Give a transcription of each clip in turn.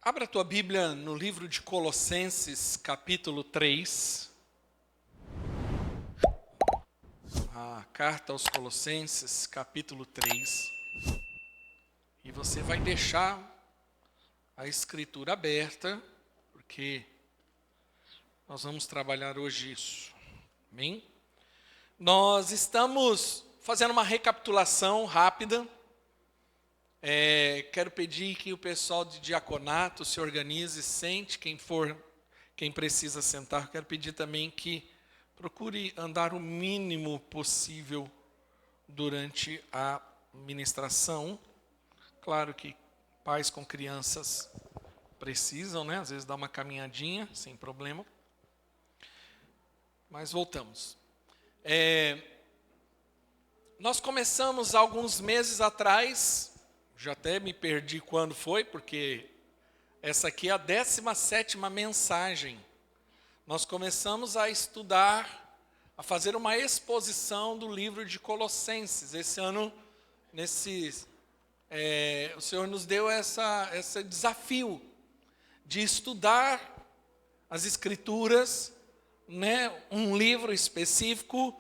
Abra a tua Bíblia no livro de Colossenses, capítulo 3. A carta aos Colossenses, capítulo 3. E você vai deixar a escritura aberta, porque nós vamos trabalhar hoje isso. Amém? Nós estamos fazendo uma recapitulação rápida. Quero pedir que o pessoal de diaconato se organize, sente, quem precisa sentar. Quero pedir também que procure andar o mínimo possível durante a ministração. Claro que pais com crianças precisam, né? Às vezes dar uma caminhadinha, sem problema. Mas voltamos. Nós começamos alguns meses atrás. Já até me perdi quando foi, porque essa aqui é a 17ª mensagem. Nós começamos a estudar, a fazer uma exposição do livro de Colossenses. Esse ano, o Senhor nos deu esse desafio de estudar as Escrituras, né, um livro específico,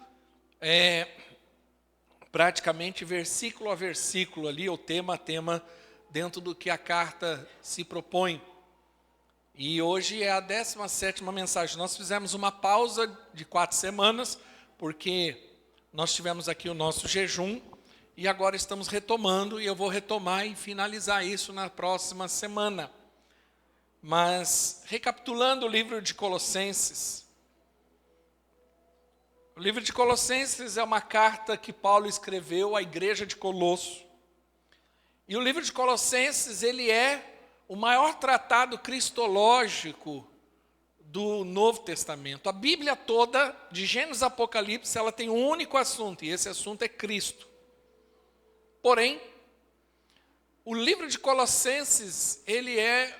praticamente versículo a versículo ali, ou tema a tema, dentro do que a carta se propõe. E hoje é a 17ª mensagem. Nós fizemos uma pausa de 4 semanas, porque nós tivemos aqui o nosso jejum, e agora estamos retomando, e eu vou retomar e finalizar isso na próxima semana. Mas, recapitulando o livro de Colossenses, o livro de Colossenses é uma carta que Paulo escreveu à igreja de Colosso. E o livro de Colossenses, ele é o maior tratado cristológico do Novo Testamento. A Bíblia toda, de Gênesis a Apocalipse, ela tem um único assunto, e esse assunto é Cristo. Porém, o livro de Colossenses, ele é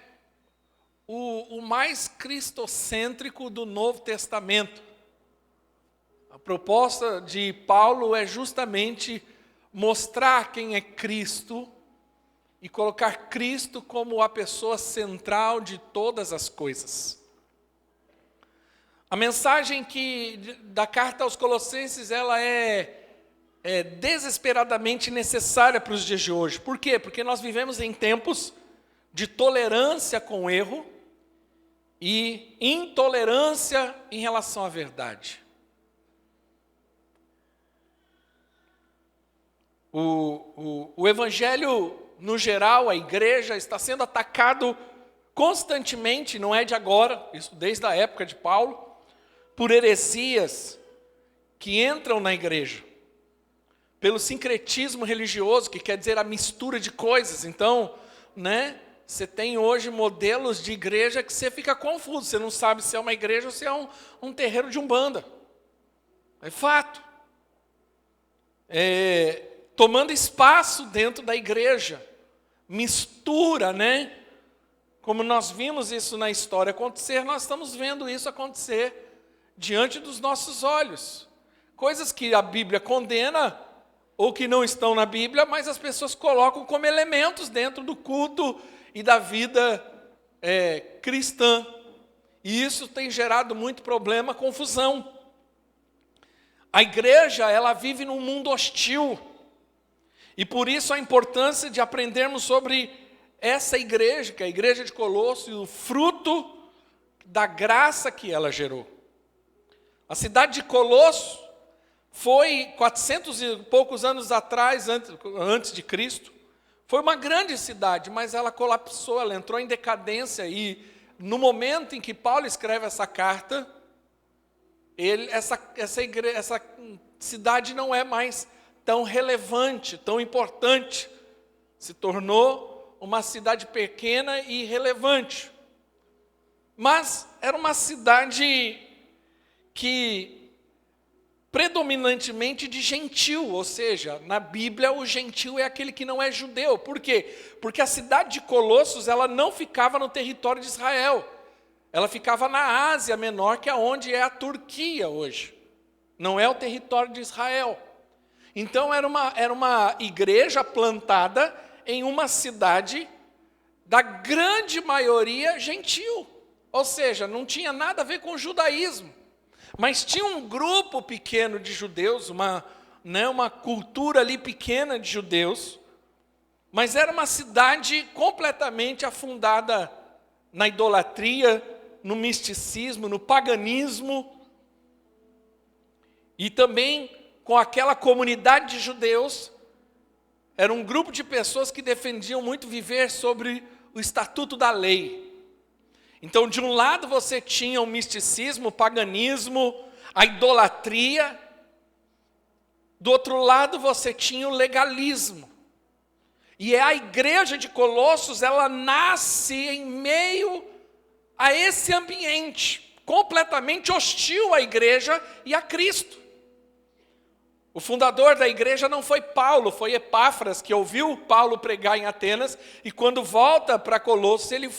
o mais cristocêntrico do Novo Testamento. A proposta de Paulo é justamente mostrar quem é Cristo e colocar Cristo como a pessoa central de todas as coisas. A mensagem da carta aos Colossenses, ela é desesperadamente necessária para os dias de hoje. Por quê? Porque nós vivemos em tempos de tolerância com o erro e intolerância em relação à verdade. O evangelho, no geral, a igreja, está sendo atacado constantemente, não é de agora, isso desde a época de Paulo, por heresias que entram na igreja, pelo sincretismo religioso, que quer dizer a mistura de coisas. Então, né, você tem hoje modelos de igreja que você fica confuso, você não sabe se é uma igreja ou se é um terreiro de umbanda. É fato. Tomando espaço dentro da igreja, mistura, né? Como nós vimos isso na história acontecer, nós estamos vendo isso acontecer diante dos nossos olhos. Coisas que a Bíblia condena, ou que não estão na Bíblia, mas as pessoas colocam como elementos dentro do culto e da vida cristã. E isso tem gerado muito problema, confusão. A igreja, ela vive num mundo hostil. E por isso a importância de aprendermos sobre essa igreja, que é a igreja de Colosso, e o fruto da graça que ela gerou. A cidade de Colosso foi 400 e poucos anos atrás, antes de Cristo, foi uma grande cidade, mas ela colapsou, ela entrou em decadência, e no momento em que Paulo escreve essa carta, essa cidade não é mais tão relevante, tão importante, se tornou uma cidade pequena e irrelevante. Mas era uma cidade que predominantemente de gentil, ou seja, na Bíblia o gentil é aquele que não é judeu. Por quê? Porque a cidade de Colossos, ela não ficava no território de Israel, ela ficava na Ásia Menor, que é onde é a Turquia hoje, não é o território de Israel. Então era uma igreja plantada em uma cidade da grande maioria gentil. Ou seja, não tinha nada a ver com o judaísmo. Mas tinha um grupo pequeno de judeus, uma cultura ali pequena de judeus, mas era uma cidade completamente afundada na idolatria, no misticismo, no paganismo, e também com aquela comunidade de judeus, era um grupo de pessoas que defendiam muito viver sobre o estatuto da lei. Então, de um lado você tinha o misticismo, o paganismo, a idolatria, do outro lado você tinha o legalismo. E a igreja de Colossos, ela nasce em meio a esse ambiente completamente hostil à igreja e a Cristo. O fundador da igreja não foi Paulo, foi Epáfras, que ouviu Paulo pregar em Atenas, e quando volta para Colossos, ele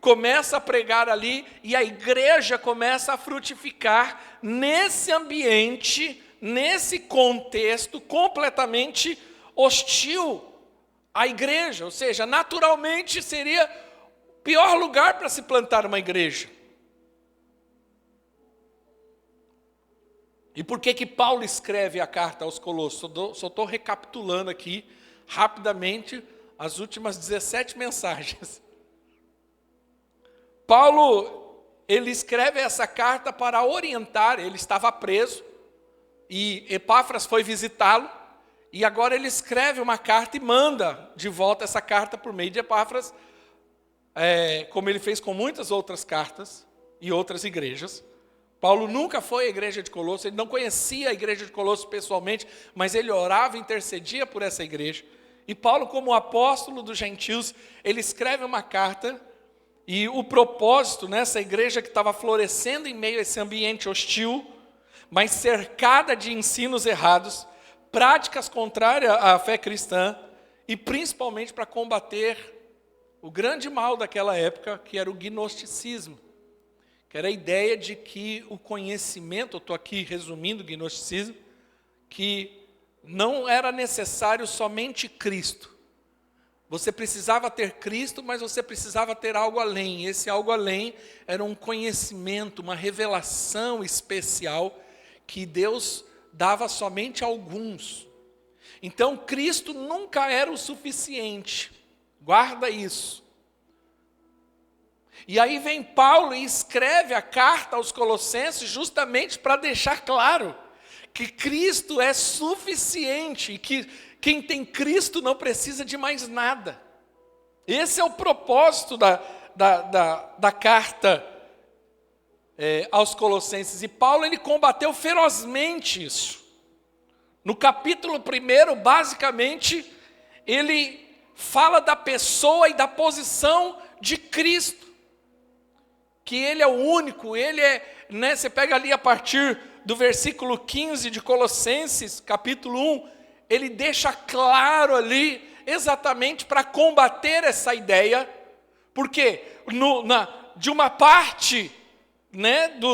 começa a pregar ali, e a igreja começa a frutificar nesse ambiente, nesse contexto completamente hostil à igreja. Ou seja, naturalmente seria o pior lugar para se plantar uma igreja. E por que Paulo escreve a carta aos Colossos? Só estou recapitulando aqui, rapidamente, as últimas 17 mensagens. Paulo, ele escreve essa carta para orientar, ele estava preso, e Epáfras foi visitá-lo, e agora ele escreve uma carta e manda de volta essa carta por meio de Epáfras, como ele fez com muitas outras cartas e outras igrejas. Paulo nunca foi à igreja de Colossos, ele não conhecia a igreja de Colossos pessoalmente, mas ele orava e intercedia por essa igreja. E Paulo, como apóstolo dos gentios, ele escreve uma carta, e o propósito nessa igreja que estava florescendo em meio a esse ambiente hostil, mas cercada de ensinos errados, práticas contrárias à fé cristã, e principalmente para combater o grande mal daquela época, que era o gnosticismo. Que era a ideia de que o conhecimento, eu estou aqui resumindo o gnosticismo, que não era necessário somente Cristo. Você precisava ter Cristo, mas você precisava ter algo além. E esse algo além era um conhecimento, uma revelação especial que Deus dava somente a alguns. Então, Cristo nunca era o suficiente. Guarda isso. E aí vem Paulo e escreve a carta aos Colossenses justamente para deixar claro que Cristo é suficiente e que quem tem Cristo não precisa de mais nada. Esse é o propósito da carta aos Colossenses. E Paulo, ele combateu ferozmente isso. No capítulo 1, basicamente, ele fala da pessoa e da posição de Cristo. Que ele é o único, ele você pega ali a partir do versículo 15 de Colossenses, capítulo 1, ele deixa claro ali, exatamente para combater essa ideia, porque de uma parte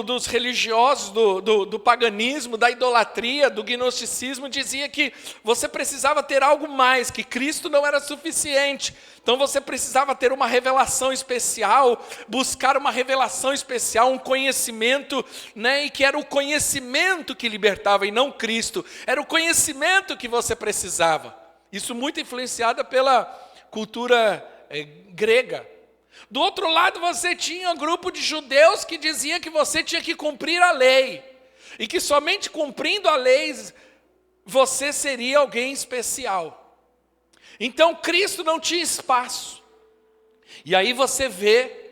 dos religiosos, do paganismo, da idolatria, do gnosticismo, dizia que você precisava ter algo mais, que Cristo não era suficiente. Então você precisava ter uma revelação especial, buscar uma revelação especial, um conhecimento, e que era o conhecimento que libertava e não Cristo. Era o conhecimento que você precisava. Isso muito influenciado pela cultura grega. Do outro lado você tinha um grupo de judeus que dizia que você tinha que cumprir a lei. E que somente cumprindo a lei você seria alguém especial. Então Cristo não tinha espaço. E aí você vê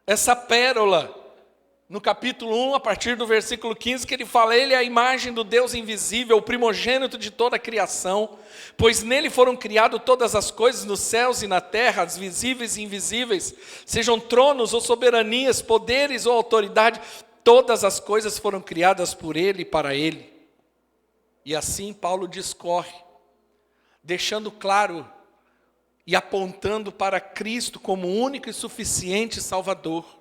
essa pérola no capítulo 1, a partir do versículo 15, que ele fala: ele é a imagem do Deus invisível, o primogênito de toda a criação, pois nele foram criadas todas as coisas nos céus e na terra, as visíveis e invisíveis, sejam tronos ou soberanias, poderes ou autoridade, todas as coisas foram criadas por ele e para ele. E assim Paulo discorre, deixando claro e apontando para Cristo como único e suficiente Salvador.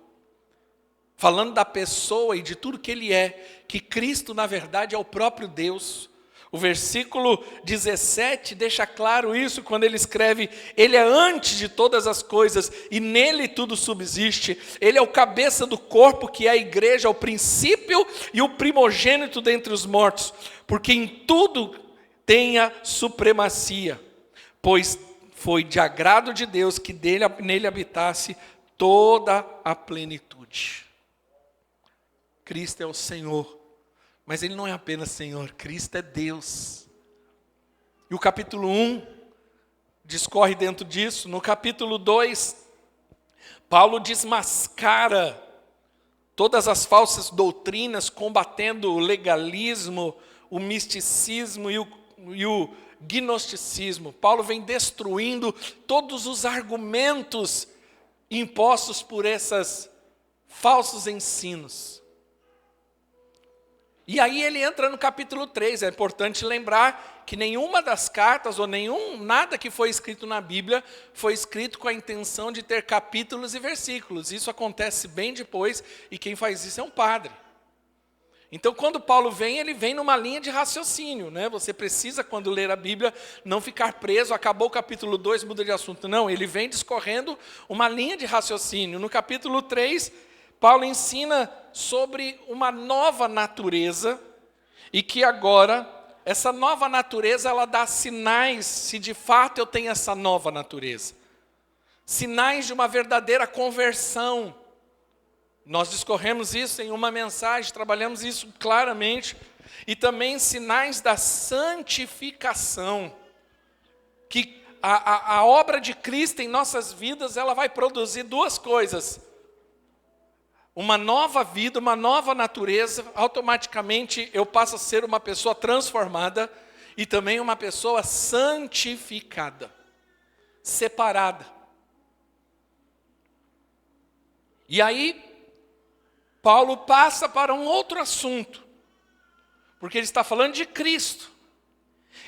Falando da pessoa e de tudo que ele é, que Cristo na verdade é o próprio Deus, O versículo 17 deixa claro isso quando ele escreve: Ele é antes de todas as coisas e nele tudo subsiste. Ele é o cabeça do corpo, que é a igreja, o princípio e o primogênito dentre os mortos, porque em tudo tem a supremacia, pois foi de agrado de Deus que nele habitasse toda a plenitude. Cristo é o Senhor. Mas Ele não é apenas Senhor, Cristo é Deus. E o capítulo 1 discorre dentro disso. No capítulo 2, Paulo desmascara todas as falsas doutrinas, combatendo o legalismo, o misticismo e o gnosticismo. Paulo vem destruindo todos os argumentos impostos por esses falsos ensinos. E aí ele entra no capítulo 3, é importante lembrar que nenhuma das cartas, ou nada que foi escrito na Bíblia, foi escrito com a intenção de ter capítulos e versículos. Isso acontece bem depois, e quem faz isso é um padre. Então, quando Paulo vem, ele vem numa linha de raciocínio, né? Você precisa, quando ler a Bíblia, não ficar preso, acabou o capítulo 2, muda de assunto. Não, ele vem discorrendo uma linha de raciocínio. No capítulo 3, Paulo ensina sobre uma nova natureza, e que agora, essa nova natureza, ela dá sinais, se de fato eu tenho essa nova natureza. Sinais de uma verdadeira conversão. Nós discorremos isso em uma mensagem, trabalhamos isso claramente. E também sinais da santificação. Que a obra de Cristo em nossas vidas, ela vai produzir duas coisas. Uma nova vida, uma nova natureza, automaticamente eu passo a ser uma pessoa transformada e também uma pessoa santificada, separada. E aí, Paulo passa para um outro assunto, porque ele está falando de Cristo.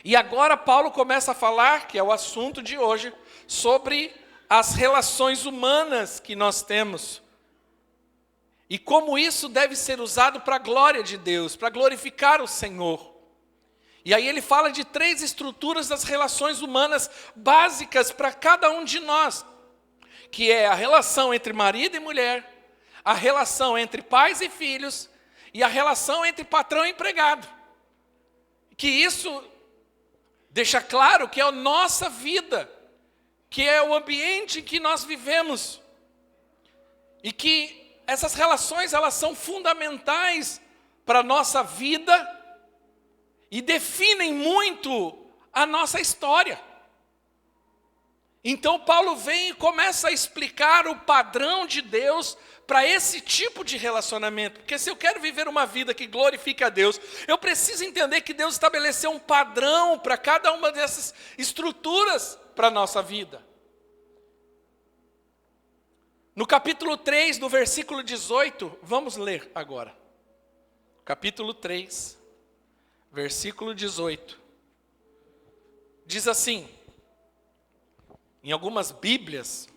E agora Paulo começa a falar, que é o assunto de hoje, sobre as relações humanas que nós temos. E como isso deve ser usado para a glória de Deus, para glorificar o Senhor. E aí ele fala de 3 estruturas das relações humanas básicas para cada um de nós. Que é a relação entre marido e mulher, a relação entre pais e filhos, e a relação entre patrão e empregado. Que isso deixa claro que é a nossa vida, que é o ambiente em que nós vivemos. E que essas relações, elas são fundamentais para a nossa vida e definem muito a nossa história. Então Paulo vem e começa a explicar o padrão de Deus para esse tipo de relacionamento. Porque se eu quero viver uma vida que glorifique a Deus, eu preciso entender que Deus estabeleceu um padrão para cada uma dessas estruturas para a nossa vida. No capítulo 3, no versículo 18, vamos ler agora. Capítulo 3, versículo 18. Diz assim, em algumas Bíblias,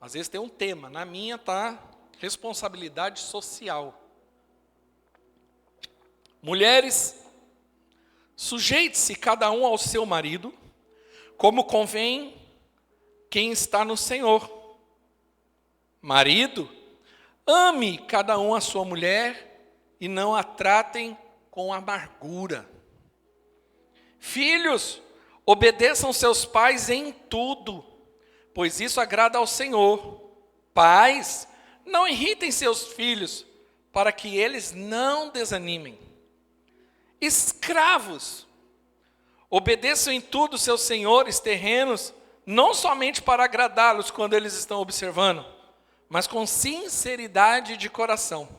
às vezes tem um tema, na minha está responsabilidade social. Mulheres, sujeite-se cada um ao seu marido, como convém quem está no Senhor. Marido, ame cada um a sua mulher e não a tratem com amargura. Filhos, obedeçam seus pais em tudo, pois isso agrada ao Senhor. Pais, não irritem seus filhos, para que eles não desanimem. Escravos, obedeçam em tudo seus senhores terrenos, não somente para agradá-los quando eles estão observando, mas com sinceridade de coração,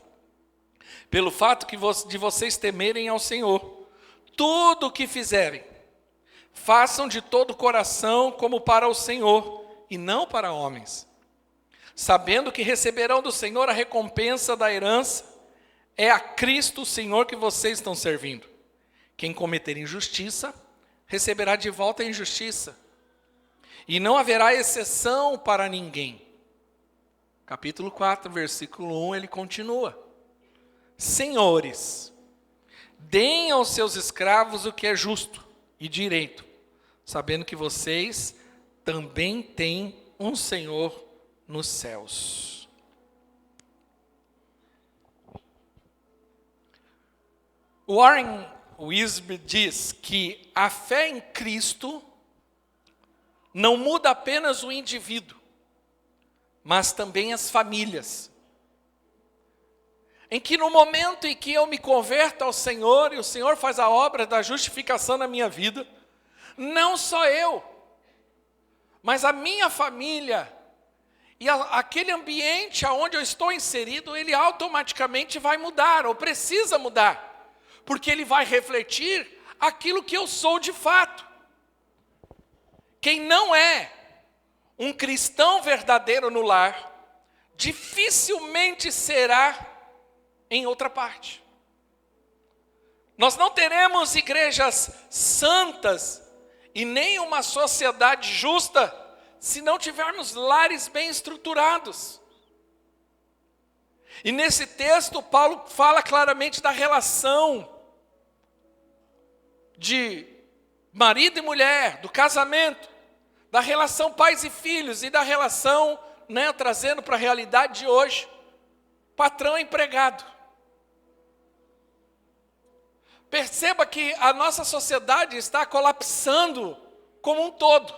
pelo fato de vocês temerem ao Senhor. Tudo o que fizerem, façam de todo o coração como para o Senhor, e não para homens, sabendo que receberão do Senhor a recompensa da herança. É a Cristo o Senhor que vocês estão servindo. Quem cometer injustiça, receberá de volta a injustiça, e não haverá exceção para ninguém. Capítulo 4, versículo 1, ele continua. Senhores, Deem aos seus escravos o que é justo e direito, sabendo que vocês também têm um Senhor nos céus. Warren Wiersbe diz que a fé em Cristo não muda apenas o indivíduo, mas também as famílias. Em que no momento em que eu me converto ao Senhor, e o Senhor faz a obra da justificação na minha vida, não só eu, mas a minha família, e aquele ambiente onde eu estou inserido, ele automaticamente vai mudar, ou precisa mudar, porque ele vai refletir aquilo que eu sou de fato. Quem não é um cristão verdadeiro no lar, dificilmente será em outra parte. Nós não teremos igrejas santas e nem uma sociedade justa se não tivermos lares bem estruturados. E nesse texto, Paulo fala claramente da relação de marido e mulher, do casamento, da relação pais e filhos e da relação, trazendo para a realidade de hoje, patrão e empregado. Perceba que a nossa sociedade está colapsando como um todo.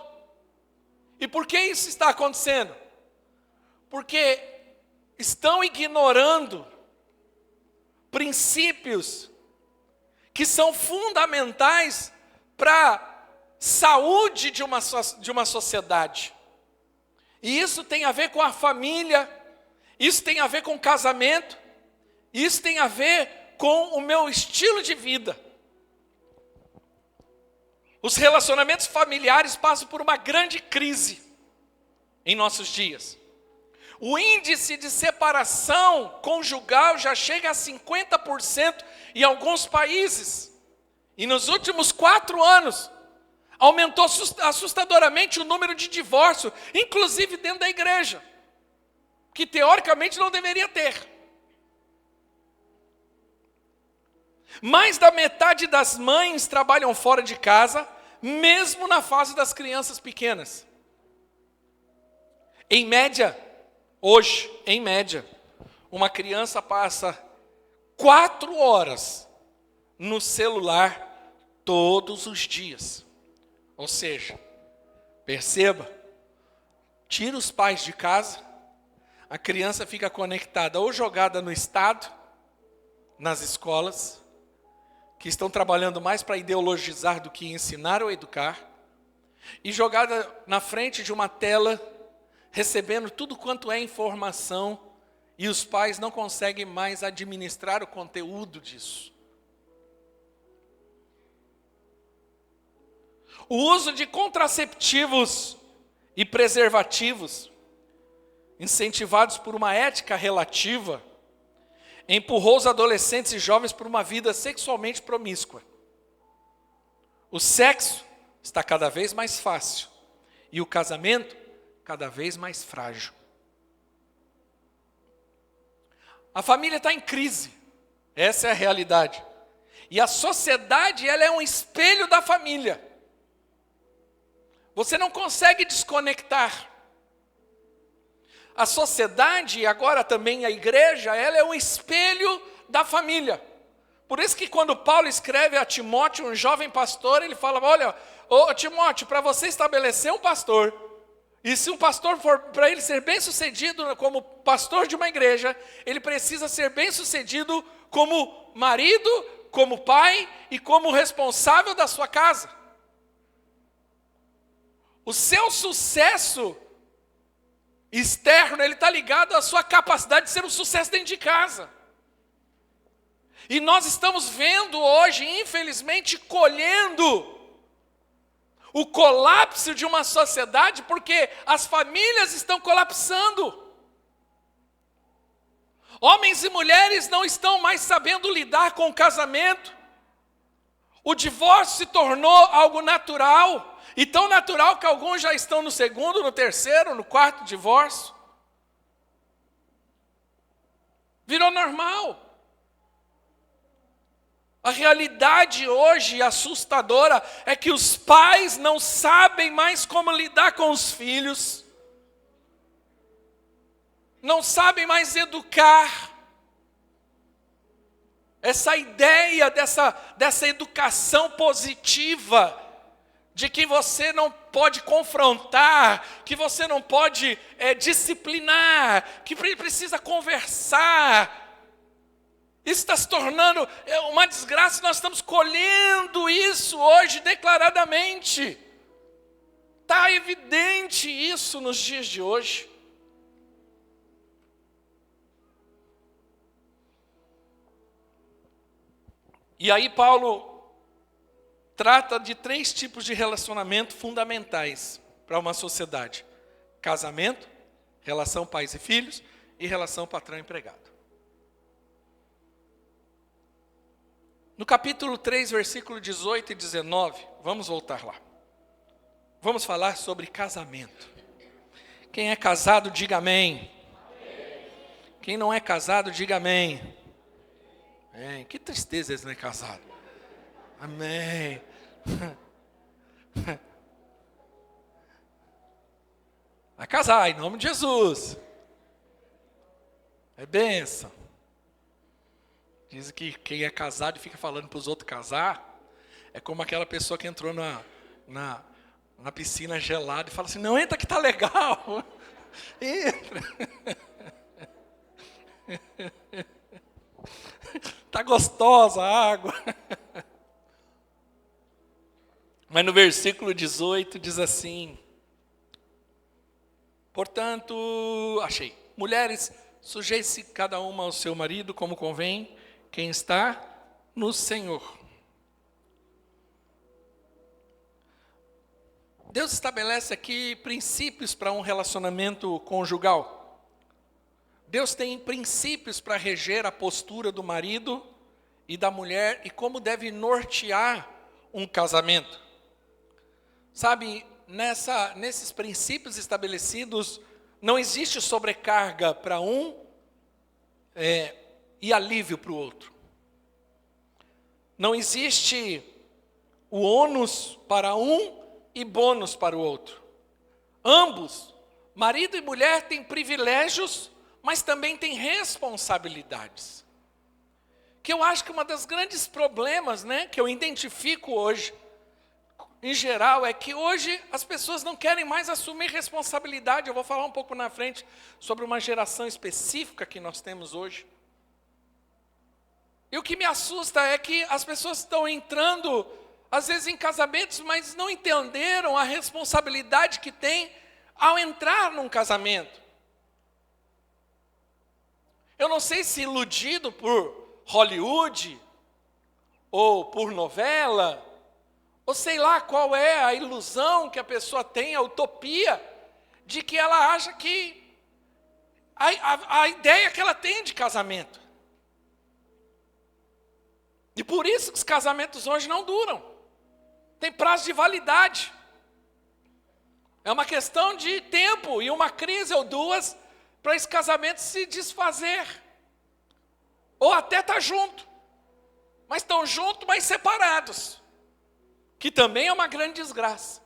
E por que isso está acontecendo? Porque estão ignorando princípios que são fundamentais para a saúde de uma sociedade. E isso tem a ver com a família, isso tem a ver com o casamento, isso tem a ver com o meu estilo de vida. Os relacionamentos familiares passam por uma grande crise em nossos dias. O índice de separação conjugal já chega a 50% em alguns países. E nos últimos 4 anos, aumentou assustadoramente o número de divórcios, inclusive dentro da igreja, que teoricamente não deveria ter. Mais da metade das mães trabalham fora de casa, mesmo na fase das crianças pequenas. Em média, hoje, uma criança passa 4 horas no celular todos os dias. Ou seja, perceba, tira os pais de casa, a criança fica conectada ou jogada no Estado, nas escolas, que estão trabalhando mais para ideologizar do que ensinar ou educar, e jogada na frente de uma tela, recebendo tudo quanto é informação, e os pais não conseguem mais administrar o conteúdo disso. O uso de contraceptivos e preservativos, incentivados por uma ética relativa, empurrou os adolescentes e jovens por uma vida sexualmente promíscua. O sexo está cada vez mais fácil e o casamento cada vez mais frágil. A família está em crise, essa é a realidade. E a sociedade, ela é um espelho da família. Você não consegue desconectar. A sociedade, e agora também a igreja, ela é um espelho da família. Por isso que quando Paulo escreve a Timóteo, um jovem pastor, ele fala, olha, Timóteo, para você estabelecer um pastor, e se um pastor for, para ele ser bem sucedido como pastor de uma igreja, ele precisa ser bem sucedido como marido, como pai e como responsável da sua casa. O seu sucesso externo, ele está ligado à sua capacidade de ser um sucesso dentro de casa. E nós estamos vendo hoje, infelizmente, colhendo o colapso de uma sociedade, porque as famílias estão colapsando. Homens e mulheres não estão mais sabendo lidar com o casamento. O divórcio se tornou algo natural. E tão natural que alguns já estão no 2º, no 3º, no 4º divórcio. Virou normal. A realidade hoje assustadora é que os pais não sabem mais como lidar com os filhos, não sabem mais educar. Essa ideia dessa educação positiva, de que você não pode confrontar, que você não pode disciplinar, que precisa conversar. Isso está se tornando uma desgraça, nós estamos colhendo isso hoje declaradamente. Está evidente isso nos dias de hoje. E aí Paulo trata de 3 tipos de relacionamento fundamentais para uma sociedade: casamento, relação pais e filhos e relação patrão-empregado. No capítulo 3, versículo 18 e 19, vamos voltar lá. Vamos falar sobre casamento. Quem é casado, diga amém. Quem não é casado, diga amém. Que tristeza esse não é casado. Amém. Vai casar em nome de Jesus. É bênção. Diz que quem é casado e fica falando para os outros casar, é como aquela pessoa que entrou na piscina gelada e fala assim: não, entra que tá legal. Entra. Tá gostosa a água. Mas no versículo 18 diz assim: portanto, mulheres, sujeite-se cada uma ao seu marido como convém, quem está no Senhor. Deus estabelece aqui princípios para um relacionamento conjugal. Deus tem princípios para reger a postura do marido e da mulher e como deve nortear um casamento. Sabe, nesses princípios estabelecidos, não existe sobrecarga para um e alívio para o outro. Não existe o ônus para um e bônus para o outro. Ambos, marido e mulher, têm privilégios, mas também têm responsabilidades. Que eu acho que uma das grandes problemas, que eu identifico hoje, em geral, é que hoje as pessoas não querem mais assumir responsabilidade. Eu vou falar um pouco na frente sobre uma geração específica que nós temos hoje. E o que me assusta é que as pessoas estão entrando, às vezes, em casamentos, mas não entenderam a responsabilidade que tem ao entrar num casamento. Eu não sei se iludido por Hollywood, ou por novela, ou sei lá qual é a ilusão que a pessoa tem, a utopia, de que ela acha que a ideia que ela tem de casamento. E por isso que os casamentos hoje não duram. Tem prazo de validade. É uma questão de tempo e uma crise ou duas para esse casamento se desfazer. Ou até estar junto. Mas estão juntos, mas separados. Que também é uma grande desgraça.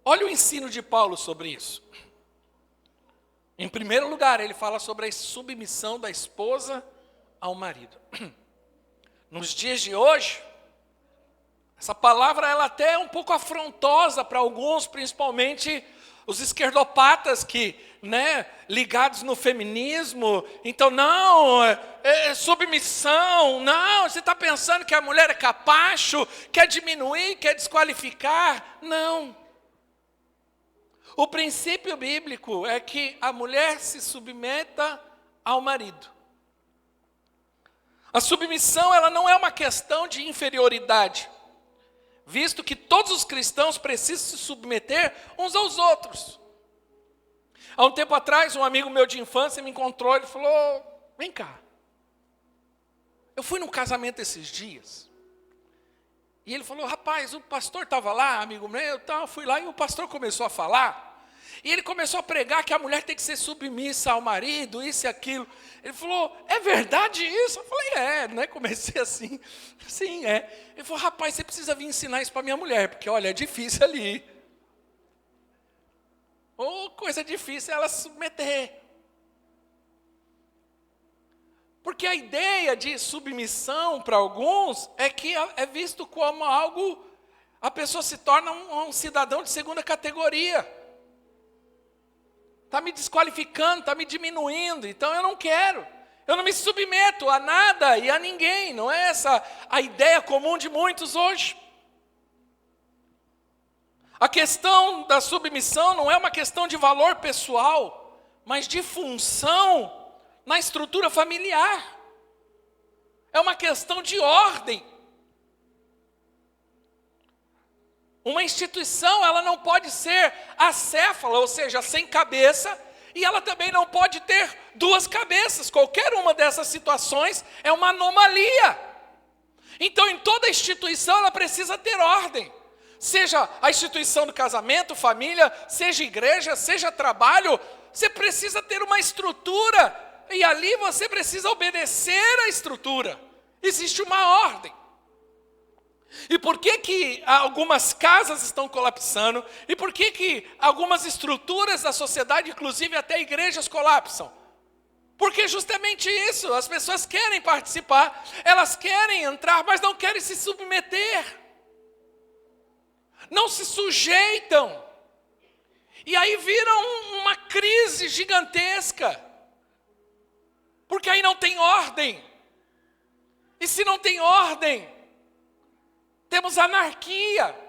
Olha o ensino de Paulo sobre isso. Em primeiro lugar, ele fala sobre a submissão da esposa ao marido. Nos dias de hoje, essa palavra ela até é um pouco afrontosa para alguns, principalmente os esquerdopatas que, ligados no feminismo. Então, não, submissão, não, você está pensando que a mulher é capacho, quer diminuir, quer desqualificar. Não. O princípio bíblico é que a mulher se submeta ao marido. A submissão ela não é uma questão de inferioridade, visto que todos os cristãos precisam se submeter uns aos outros. Há um tempo atrás, um amigo meu de infância me encontrou, ele falou: vem cá, eu fui num casamento esses dias, e ele falou: rapaz, o pastor estava lá, amigo meu, fui lá, e o pastor começou a falar, E ele começou a pregar que a mulher tem que ser submissa ao marido, isso e aquilo. Ele falou, é verdade isso? Eu falei, né? Comecei assim, sim, é. Ele falou, rapaz, você precisa vir ensinar isso para minha mulher, porque olha, é difícil ali. Ou coisa difícil é ela se submeter. Porque a ideia de submissão para alguns é que é visto como algo, a pessoa se torna um cidadão de segunda categoria. Está me desqualificando, está me diminuindo, então eu não quero. Eu não me submeto a nada e a ninguém. Não é essa a ideia comum de muitos hoje. A questão da submissão não é uma questão de valor pessoal, mas de função na estrutura familiar. É uma questão de ordem. Uma instituição, ela não pode ser acéfala, ou seja, sem cabeça, e ela também não pode ter duas cabeças. Qualquer uma dessas situações é uma anomalia. Então, em toda instituição, ela precisa ter ordem. Seja a instituição do casamento, família, seja igreja, seja trabalho, você precisa ter uma estrutura, e ali você precisa obedecer à estrutura. Existe uma ordem. E por que algumas casas estão colapsando? E por que algumas estruturas da sociedade, inclusive até igrejas, colapsam? Porque justamente isso, as pessoas querem participar, elas querem entrar, mas não querem se submeter. Não se sujeitam. E aí viram uma crise gigantesca. Porque aí não tem ordem. E se não tem ordem, temos anarquia.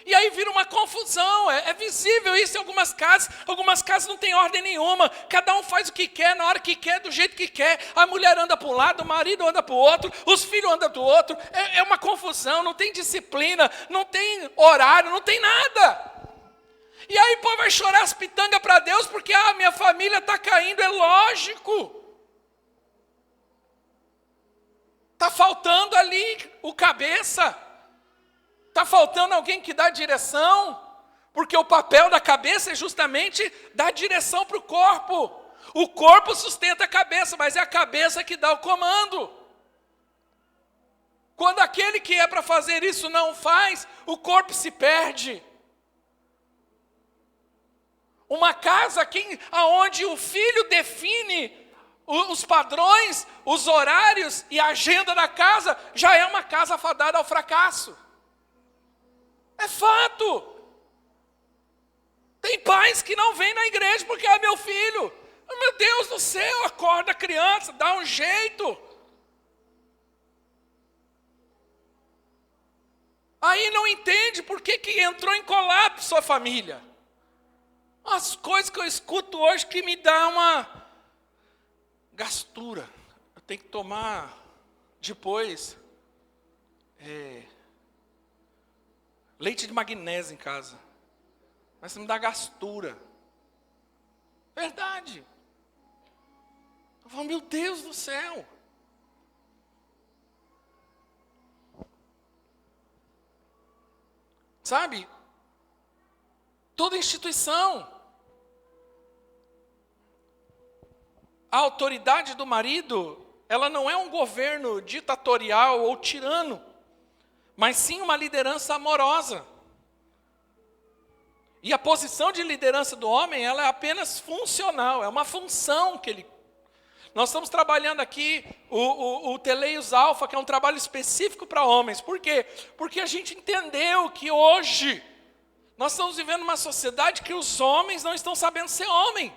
E aí vira uma confusão. É visível isso em algumas casas não tem ordem nenhuma. Cada um faz o que quer, na hora que quer, do jeito que quer. A mulher anda para um lado, o marido anda para o outro, os filhos andam do outro. É uma confusão, não tem disciplina, não tem horário, não tem nada. E aí o povo vai chorar as pitangas para Deus porque minha família está caindo, é lógico. Está faltando ali o cabeça. Está faltando alguém que dá direção. Porque o papel da cabeça é justamente dar direção para o corpo. O corpo sustenta a cabeça, mas é a cabeça que dá o comando. Quando aquele que é para fazer isso não faz, o corpo se perde. Uma casa onde o filho define os padrões, os horários e a agenda da casa, já é uma casa fadada ao fracasso. É fato. Tem pais que não vêm na igreja porque é meu filho. Meu Deus do céu, acorda a criança, dá um jeito. Aí não entende por que entrou em colapso a família. As coisas que eu escuto hoje que me dá uma gastura. Eu tenho que tomar depois leite de magnésio em casa. Mas isso me dá gastura. Verdade. Eu falo, meu Deus do céu. Sabe? Toda instituição. A autoridade do marido, ela não é um governo ditatorial ou tirano, mas sim uma liderança amorosa. E a posição de liderança do homem, ela é apenas funcional, é uma função que ele... Nós estamos trabalhando aqui o Teleios Alpha, que é um trabalho específico para homens. Por quê? Porque a gente entendeu que hoje nós estamos vivendo uma sociedade que os homens não estão sabendo ser homem.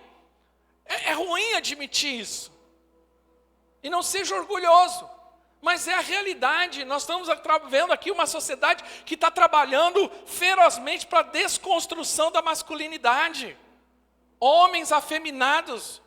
É ruim admitir isso. E não seja orgulhoso. Mas é a realidade. Nós estamos vendo aqui uma sociedade que está trabalhando ferozmente para a desconstrução da masculinidade. Homens afeminados.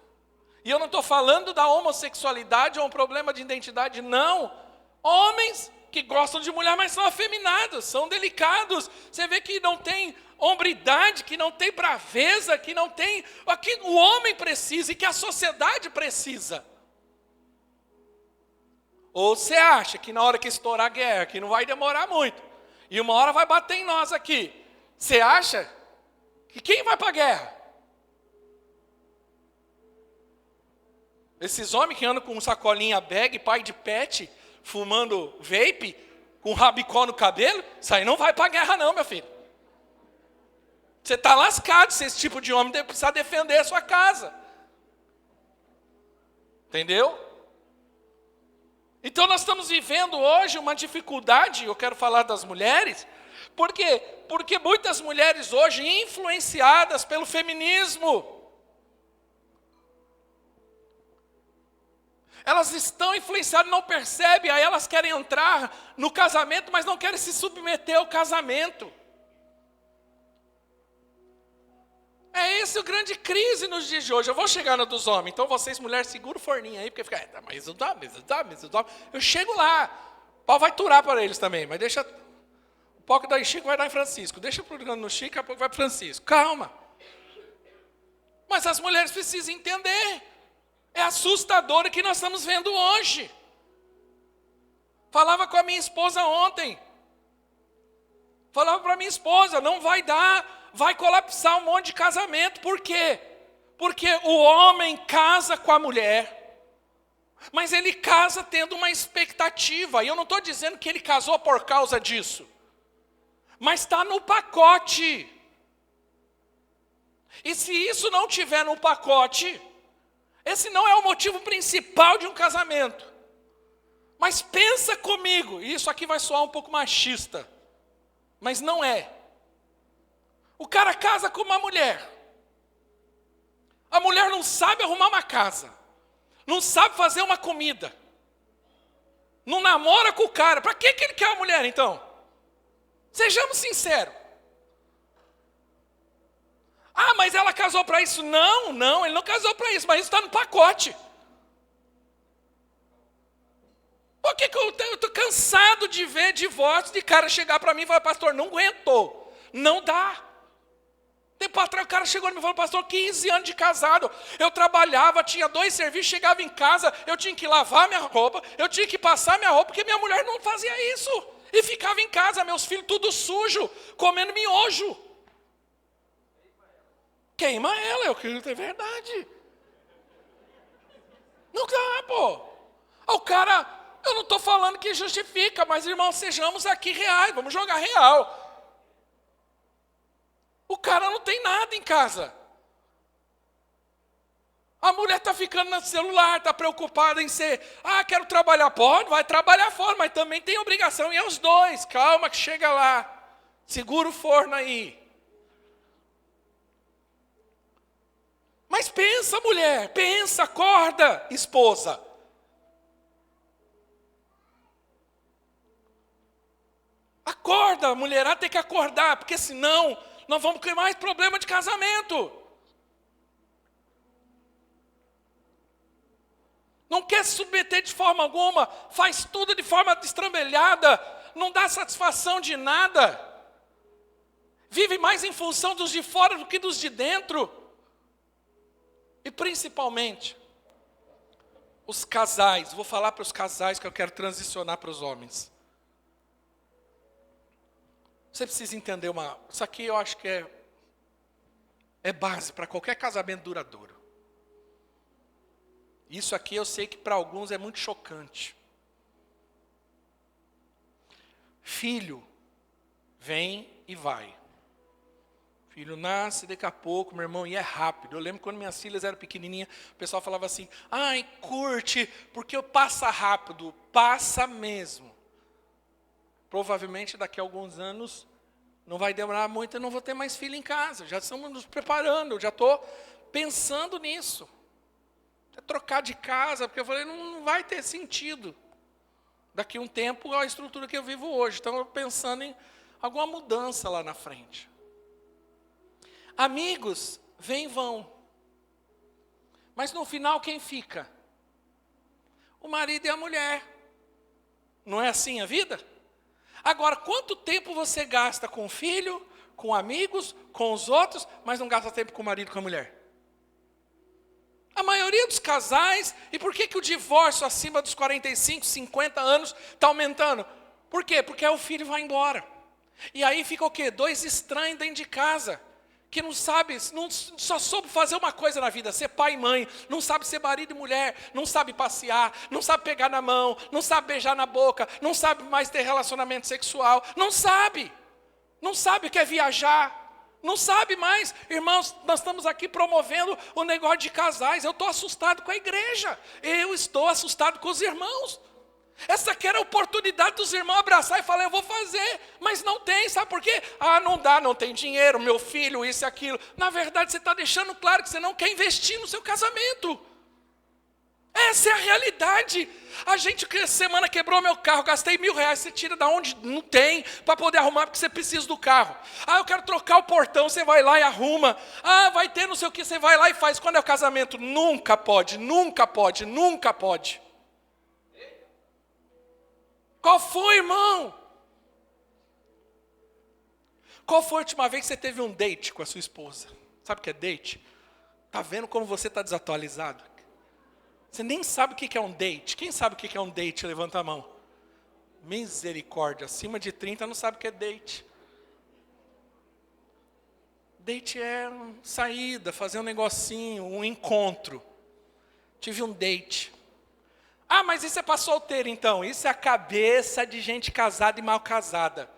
E eu não estou falando da homossexualidade ou um problema de identidade, não. Homens que gostam de mulher, mas são afeminados, são delicados. Você vê que não tem hombridade, que não tem braveza, que não tem... Aqui o homem precisa e que a sociedade precisa. Ou você acha que na hora que estourar a guerra, que não vai demorar muito, e uma hora vai bater em nós aqui, você acha E quem vai para a guerra? Esses homens que andam com sacolinha bag, pai de pet, fumando vape, com rabicó no cabelo, isso aí não vai para a guerra não, meu filho. Você está lascado se esse tipo de homem precisar defender a sua casa. Entendeu? Então nós estamos vivendo hoje uma dificuldade, eu quero falar das mulheres, por quê? Porque muitas mulheres hoje, influenciadas pelo feminismo, elas estão influenciadas, não percebem, aí elas querem entrar no casamento, mas não querem se submeter ao casamento. É essa a grande crise nos dias de hoje. Eu vou chegar na dos homens, então vocês, mulheres, segura o forninho aí, porque fica, mas não dá. Eu chego lá, o pau vai turar para eles também, mas deixa, o pau que dá em Chico vai dar em Francisco, deixa plugando no Chico, daqui a pouco vai para Francisco, calma. Mas as mulheres precisam entender, é assustador o que nós estamos vendo hoje. Falava com a minha esposa ontem, falava para minha esposa, não vai dar, vai colapsar um monte de casamento. Por quê? Porque o homem casa com a mulher, mas ele casa tendo uma expectativa. E eu não estou dizendo que ele casou por causa disso, mas está no pacote. E se isso não tiver no pacote, esse não é o motivo principal de um casamento. Mas pensa comigo, e isso aqui vai soar um pouco machista, mas não é. O cara casa com uma mulher. A mulher não sabe arrumar uma casa. Não sabe fazer uma comida. Não namora com o cara. Para que ele quer uma mulher, então? Sejamos sinceros. Ah, mas ela casou para isso. Não, ele não casou para isso, mas isso está no pacote. Por que eu estou cansado de ver divórcio de cara chegar para mim e falar, pastor, não aguentou. Não dá. Tempo atrás o cara chegou e me falou, pastor, 15 anos de casado, eu trabalhava, tinha 2 serviços, chegava em casa, eu tinha que lavar minha roupa, eu tinha que passar minha roupa, porque minha mulher não fazia isso. E ficava em casa, meus filhos tudo sujo, comendo miojo. Queima ela, eu quero ter verdade. Não dá, pô. O cara, eu não estou falando que justifica, mas irmãos, sejamos aqui reais, vamos jogar real. O cara não tem nada em casa. A mulher está ficando no celular, está preocupada em ser, quero trabalhar, pode, vai trabalhar fora, mas também tem obrigação, e é os dois, calma que chega lá, segura o forno aí. Mas pensa, mulher, pensa, acorda, esposa. Acorda, mulherada tem que acordar, porque senão nós vamos criar mais problema de casamento. Não quer se submeter de forma alguma, faz tudo de forma destrambelhada, não dá satisfação de nada. Vive mais em função dos de fora do que dos de dentro. E principalmente, os casais, vou falar para os casais que eu quero transicionar para os homens. Você precisa entender isso aqui eu acho que é base para qualquer casamento duradouro. Isso aqui eu sei que para alguns é muito chocante. Filho vem e vai. Filho nasce, daqui a pouco, meu irmão, e é rápido. Eu lembro quando minhas filhas eram pequenininhas, o pessoal falava assim, curte, porque passa rápido. Passa mesmo. Provavelmente daqui a alguns anos, não vai demorar muito, eu não vou ter mais filho em casa. Já estamos nos preparando, eu já estou pensando nisso. É trocar de casa, porque eu falei, não vai ter sentido. Daqui a um tempo, a estrutura que eu vivo hoje. Então, eu pensando em alguma mudança lá na frente. Amigos, vêm e vão. Mas no final, quem fica? O marido e a mulher. Não é assim a vida? Agora, quanto tempo você gasta com o filho, com amigos, com os outros, mas não gasta tempo com o marido e com a mulher? A maioria dos casais, e por que o divórcio acima dos 45, 50 anos está aumentando? Por quê? Porque aí o filho vai embora. E aí fica o quê? 2 estranhos dentro de casa, que não sabe, só soube fazer uma coisa na vida, ser pai e mãe, não sabe ser marido e mulher, não sabe passear, não sabe pegar na mão, não sabe beijar na boca, não sabe mais ter relacionamento sexual, não sabe o que é viajar, não sabe mais. Irmãos, nós estamos aqui promovendo o negócio de casais, eu estou assustado com a igreja, eu estou assustado com os irmãos. Essa aqui era a oportunidade dos irmãos abraçar e falar, eu vou fazer, mas não tem, sabe por quê? Não dá, não tem dinheiro, meu filho, isso e aquilo. Na verdade, você está deixando claro que você não quer investir no seu casamento. Essa é a realidade. A gente, semana quebrou meu carro, gastei R$1.000, você tira da onde não tem, para poder arrumar, porque você precisa do carro. Eu quero trocar o portão, você vai lá e arruma. Vai ter não sei o que, você vai lá e faz. Quando é o casamento? Nunca pode, nunca pode, nunca pode. Qual foi, irmão? Qual foi a última vez que você teve um date com a sua esposa? Sabe o que é date? Está vendo como você está desatualizado? Você nem sabe o que é um date. Quem sabe o que é um date? Levanta a mão. Misericórdia, acima de 30 não sabe o que é date. Date é saída, fazer um negocinho, um encontro. Tive um date. Mas isso é para solteiro então. Isso é a cabeça de gente casada e mal casada.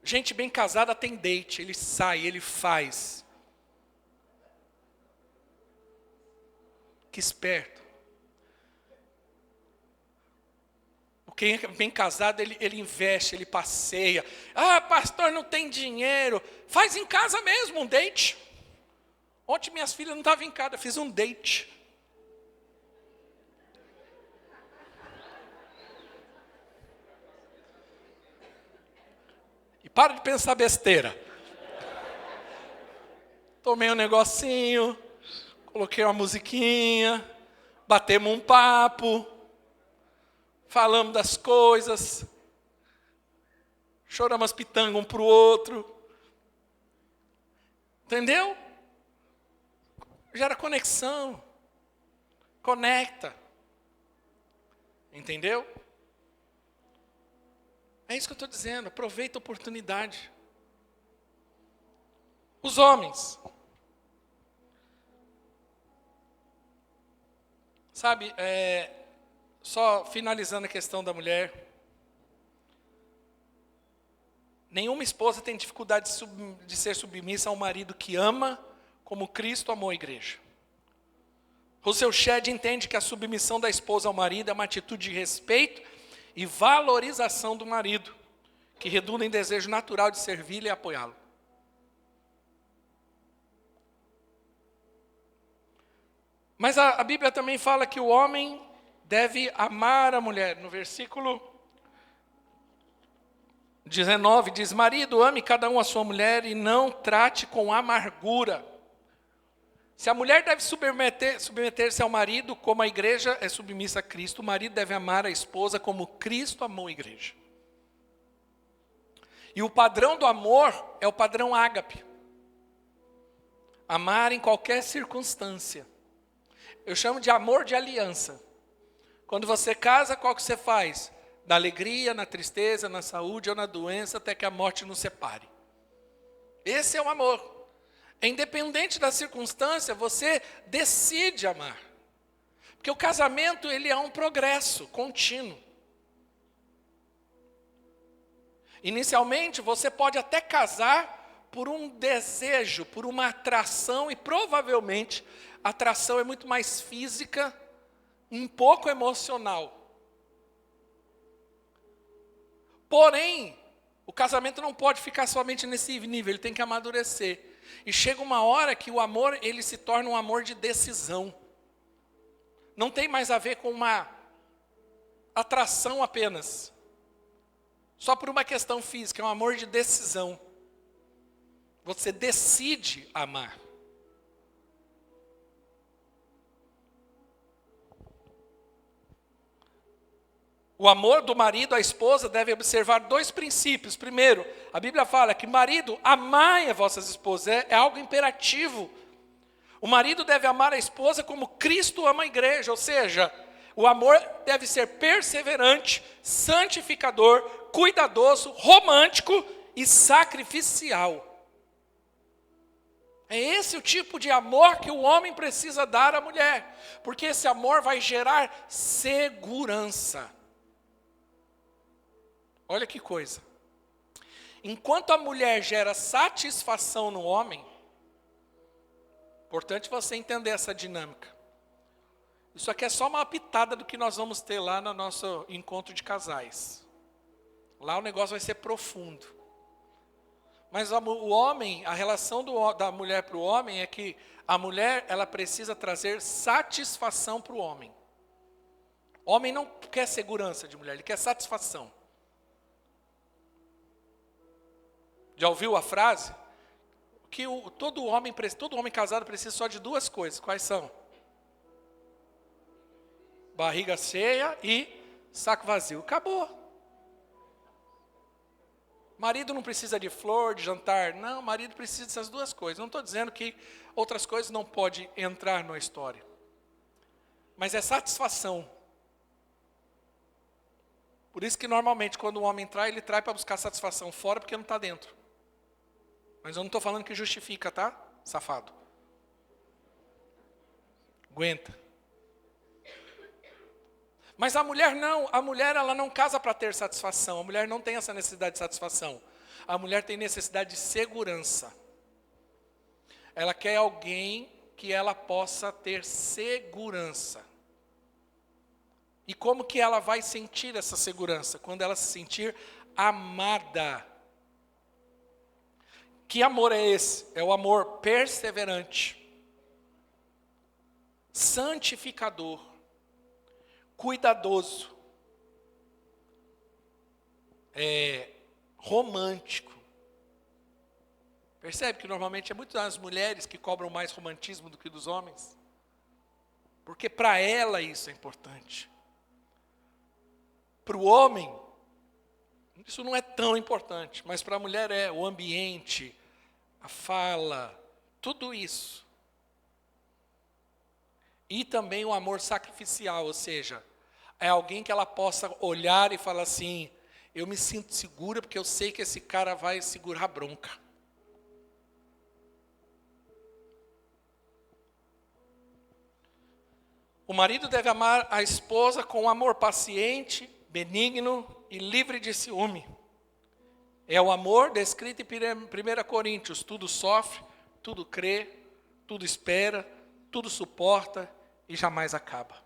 Gente bem casada tem date, ele sai, ele faz. Que esperto. Quem é bem casado, ele investe, ele passeia. Pastor, não tem dinheiro. Faz em casa mesmo um date. Ontem minhas filhas não estavam em casa, eu fiz um date. Para de pensar besteira. Tomei um negocinho, coloquei uma musiquinha, batemos um papo, falamos das coisas, choramos as pitangas um para o outro. Entendeu? Gera conexão. Conecta. Entendeu? É isso que eu estou dizendo, aproveita a oportunidade. Os homens. Sabe, só finalizando a questão da mulher. Nenhuma esposa tem dificuldade de ser submissa a um marido que ama, como Cristo amou a igreja. Rousseau Shedd entende que a submissão da esposa ao marido é uma atitude de respeito e valorização do marido, que redunda em desejo natural de servi-lo e apoiá-lo. Mas a Bíblia também fala que o homem deve amar a mulher. No versículo 19 diz, marido, ame cada um a sua mulher e não trate com amargura. Se a mulher deve submeter-se ao marido como a igreja é submissa a Cristo, o marido deve amar a esposa como Cristo amou a igreja. E o padrão do amor é o padrão ágape. Amar em qualquer circunstância. Eu chamo de amor de aliança. Quando você casa, qual que você faz? Na alegria, na tristeza, na saúde ou na doença, até que a morte nos separe. Esse é o amor. Independente da circunstância, você decide amar. Porque o casamento, ele é um progresso contínuo. Inicialmente, você pode até casar por um desejo, por uma atração, e provavelmente a atração é muito mais física, um pouco emocional. Porém, o casamento não pode ficar somente nesse nível, ele tem que amadurecer. E chega uma hora que o amor, ele se torna um amor de decisão. Não tem mais a ver com uma atração apenas. Só por uma questão física, é um amor de decisão. Você decide amar. O amor do marido à esposa deve observar dois princípios. Primeiro, a Bíblia fala que marido, amai as vossas esposas, é algo imperativo. O marido deve amar a esposa como Cristo ama a igreja, ou seja, o amor deve ser perseverante, santificador, cuidadoso, romântico e sacrificial. É esse o tipo de amor que o homem precisa dar à mulher, porque esse amor vai gerar segurança. Olha que coisa. Enquanto a mulher gera satisfação no homem, importante você entender essa dinâmica. Isso aqui é só uma pitada do que nós vamos ter lá no nosso encontro de casais. Lá o negócio vai ser profundo. Mas o homem, a relação da mulher para o homem é que a mulher, ela precisa trazer satisfação para o homem. O homem não quer segurança de mulher, ele quer satisfação. Já ouviu a frase? Que todo homem casado precisa só de duas coisas. Quais são? Barriga cheia e saco vazio. Acabou. Marido não precisa de flor, de jantar. Não, marido precisa dessas duas coisas. Não estou dizendo que outras coisas não podem entrar na história. Mas é satisfação. Por isso que normalmente quando o homem trai, ele trai para buscar satisfação fora porque não está dentro. Mas eu não estou falando que justifica, tá? Safado. Aguenta. Mas a mulher não. A mulher ela não casa para ter satisfação. A mulher não tem essa necessidade de satisfação. A mulher tem necessidade de segurança. Ela quer alguém que ela possa ter segurança. E como que ela vai sentir essa segurança? Quando ela se sentir amada. Que amor é esse? É o amor perseverante, santificador, cuidadoso, romântico. Percebe que normalmente é muito das mulheres que cobram mais romantismo do que dos homens? Porque para ela isso é importante. Para o homem, isso não é tão importante, mas para a mulher é o ambiente, a fala, tudo isso. E também o amor sacrificial, ou seja, é alguém que ela possa olhar e falar assim, eu me sinto segura porque eu sei que esse cara vai segurar a bronca. O marido deve amar a esposa com amor paciente, benigno e livre de ciúme. É o amor descrito em 1 Coríntios. Tudo sofre, tudo crê, tudo espera, tudo suporta e jamais acaba.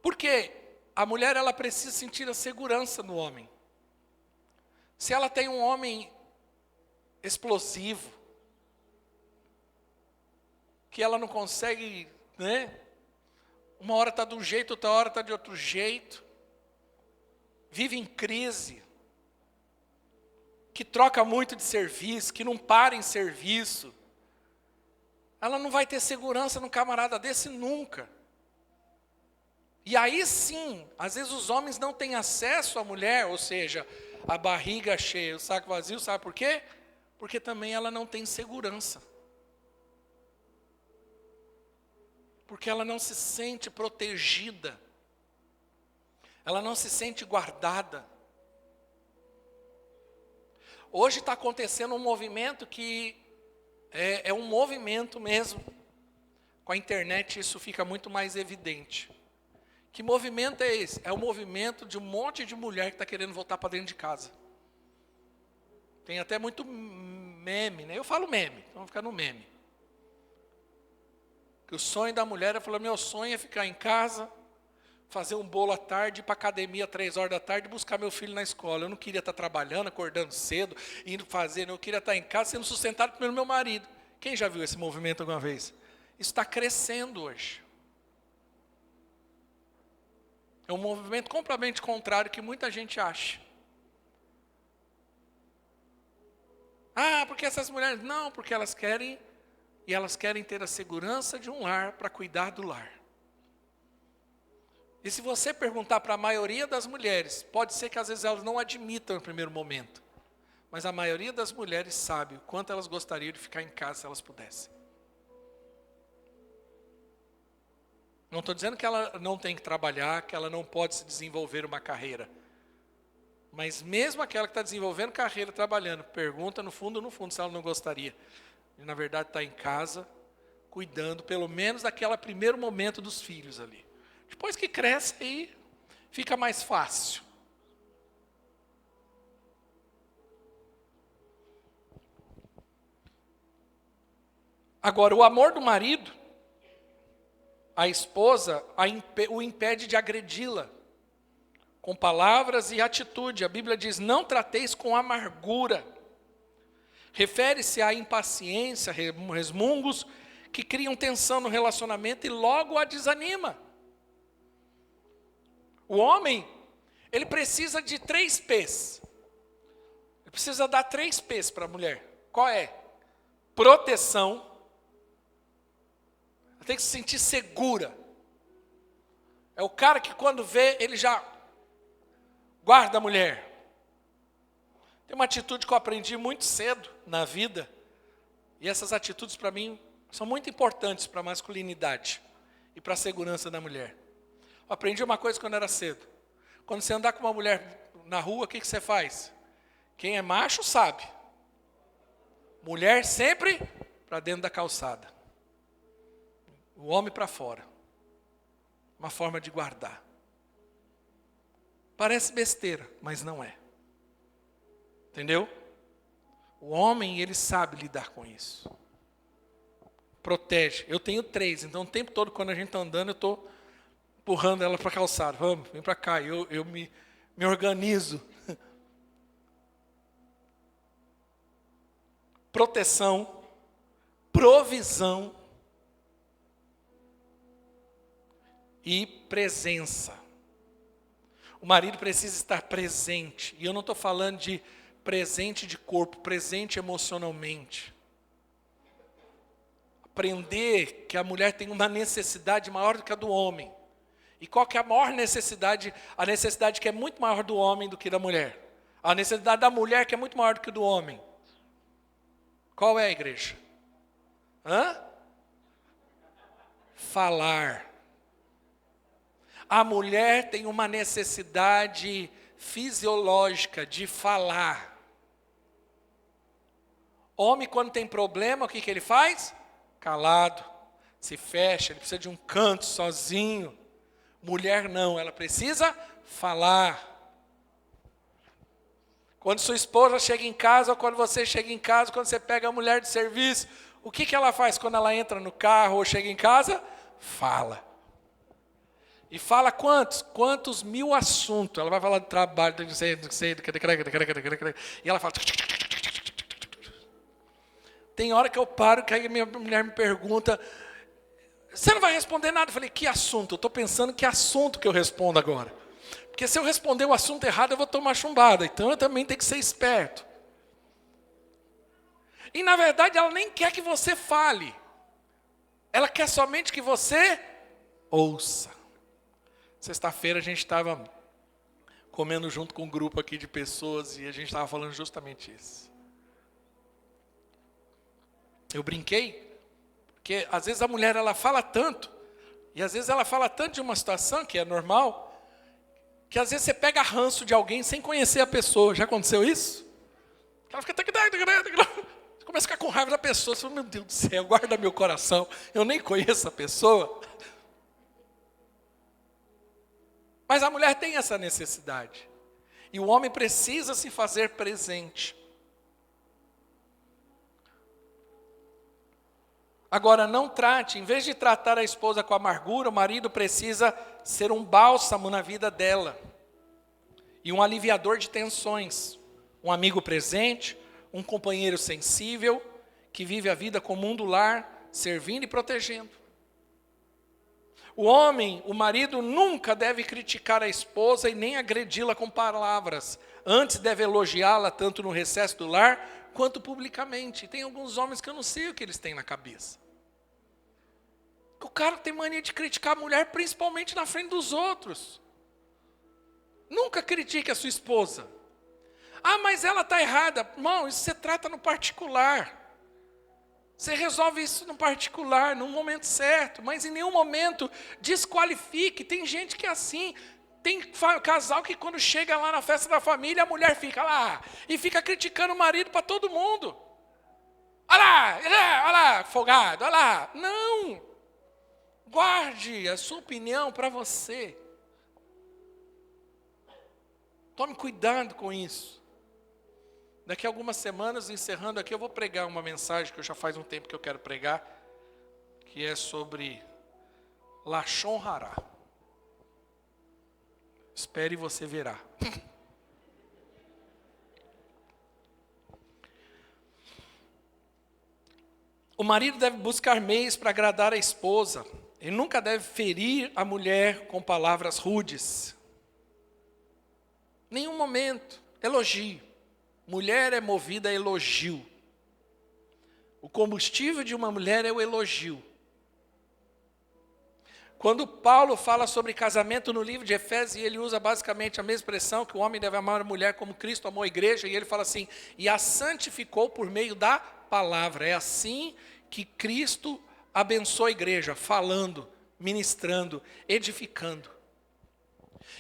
Porque a mulher ela precisa sentir a segurança no homem. Se ela tem um homem explosivo, que ela não consegue, uma hora está de um jeito, outra hora está de outro jeito, vive em crise, que troca muito de serviço, que não para em serviço, ela não vai ter segurança num camarada desse nunca. E aí sim, às vezes os homens não têm acesso à mulher, ou seja, a barriga cheia, o saco vazio, sabe por quê? Porque também ela não tem segurança. Porque ela não se sente protegida. Ela não se sente guardada. Hoje está acontecendo um movimento que é um movimento mesmo. Com a internet isso fica muito mais evidente. Que movimento é esse? É o movimento de um monte de mulher que está querendo voltar para dentro de casa. Tem até muito meme, né? Eu falo meme, então vamos ficar no meme. Que o sonho da mulher é falar, meu sonho é ficar em casa, fazer um bolo à tarde, ir para a academia 3 horas da tarde e buscar meu filho na escola. Eu não queria estar trabalhando, acordando cedo, indo fazer, eu queria estar em casa sendo sustentado pelo meu marido. Quem já viu esse movimento alguma vez? Isso está crescendo hoje. É um movimento completamente contrário que muita gente acha. Ah, porque essas mulheres... Não, porque elas querem... E elas querem ter a segurança de um lar para cuidar do lar. E se você perguntar para a maioria das mulheres, pode ser que às vezes elas não admitam no primeiro momento. Mas a maioria das mulheres sabe o quanto elas gostariam de ficar em casa se elas pudessem. Não estou dizendo que ela não tem que trabalhar, que ela não pode se desenvolver uma carreira. Mas mesmo aquela que está desenvolvendo carreira, trabalhando, pergunta no fundo, se ela não gostaria. E na verdade está em casa, cuidando pelo menos daquele primeiro momento dos filhos ali. Depois que cresce aí, fica mais fácil. Agora, o amor do marido, a esposa, o impede de agredi-la com palavras e atitude. A Bíblia diz, não trateis com amargura. Refere-se à impaciência, resmungos, que criam tensão no relacionamento e logo a desanima. O homem, ele precisa de 3 P's. Ele precisa dar 3 P's para a mulher. Qual é? Proteção. Ela tem que se sentir segura. É o cara que quando vê, ele já guarda a mulher. Tem uma atitude que eu aprendi muito cedo na vida. E essas atitudes para mim são muito importantes para a masculinidade e para a segurança da mulher. Eu aprendi uma coisa quando era cedo. Quando você andar com uma mulher na rua, o que você faz? Quem é macho sabe. Mulher sempre para dentro da calçada. O homem para fora. Uma forma de guardar. Parece besteira, mas não é. Entendeu? O homem, ele sabe lidar com isso. Protege. Eu tenho 3, então o tempo todo quando a gente está andando, eu estou empurrando ela para a calçada. Vamos, vem para cá. Eu me organizo. Proteção, provisão e presença. O marido precisa estar presente. E eu não estou falando de presente de corpo, presente emocionalmente. Aprender que a mulher tem uma necessidade maior do que a do homem. E qual que é a maior necessidade? A necessidade que é muito maior do homem do que da mulher. A necessidade da mulher que é muito maior do que do homem. Qual é a igreja? Falar. A mulher tem uma necessidade fisiológica de falar. Homem, quando tem problema, o que ele faz? Calado, se fecha, ele precisa de um canto sozinho. Mulher não, ela precisa falar. Quando sua esposa chega em casa, ou quando você chega em casa, quando você pega a mulher de serviço, o que ela faz quando ela entra no carro ou chega em casa? Fala. E fala quantos mil assuntos. Ela vai falar do trabalho, do sei, e ela fala. Tem hora que eu paro, que aí minha mulher me pergunta, você não vai responder nada? Eu falei, que assunto? Eu estou pensando que assunto que eu respondo agora. Porque se eu responder o assunto errado, eu vou tomar chumbada. Então eu também tenho que ser esperto. E na verdade ela nem quer que você fale. Ela quer somente que você ouça. Sexta-feira a gente estava comendo junto com um grupo aqui de pessoas e a gente estava falando justamente isso. Eu brinquei, porque às vezes a mulher ela fala tanto, e às vezes ela fala tanto de uma situação que é normal, que às vezes você pega ranço de alguém sem conhecer a pessoa. Já aconteceu isso? Ela fica... Você começa a ficar com raiva da pessoa. Você fala, meu Deus do céu, guarda meu coração. Eu nem conheço a pessoa. Mas a mulher tem essa necessidade. E o homem precisa se fazer presente. Agora, não trate, em vez de tratar a esposa com amargura, o marido precisa ser um bálsamo na vida dela. E um aliviador de tensões. Um amigo presente, um companheiro sensível, que vive a vida comum do lar, servindo e protegendo. O homem, o marido, nunca deve criticar a esposa e nem agredi-la com palavras. Antes deve elogiá-la tanto no recesso do lar, quanto publicamente. Tem alguns homens que eu não sei o que eles têm na cabeça. O cara tem mania de criticar a mulher, principalmente na frente dos outros. Nunca critique a sua esposa. Ah, mas ela está errada. Irmão, isso você trata no particular. Você resolve isso no particular, no momento certo, mas em nenhum momento desqualifique. Tem gente que é assim. Tem casal que quando chega lá na festa da família, a mulher fica lá e fica criticando o marido para todo mundo. Olha lá, folgado, olha lá. Não! Guarde a sua opinião para você. Tome cuidado com isso. Daqui a algumas semanas, encerrando aqui, eu vou pregar uma mensagem que já faz um tempo que eu quero pregar, que é sobre Lashon Hará. Espere e você verá. O marido deve buscar meios para agradar a esposa. Ele nunca deve ferir a mulher com palavras rudes. Nenhum momento. Elogio. Mulher é movida a elogio. O combustível de uma mulher é o elogio. Quando Paulo fala sobre casamento no livro de Efésios, ele usa basicamente a mesma expressão, que o homem deve amar a mulher como Cristo amou a igreja, e ele fala assim, e a santificou por meio da palavra. É assim que Cristo abençoa a igreja, falando, ministrando, edificando.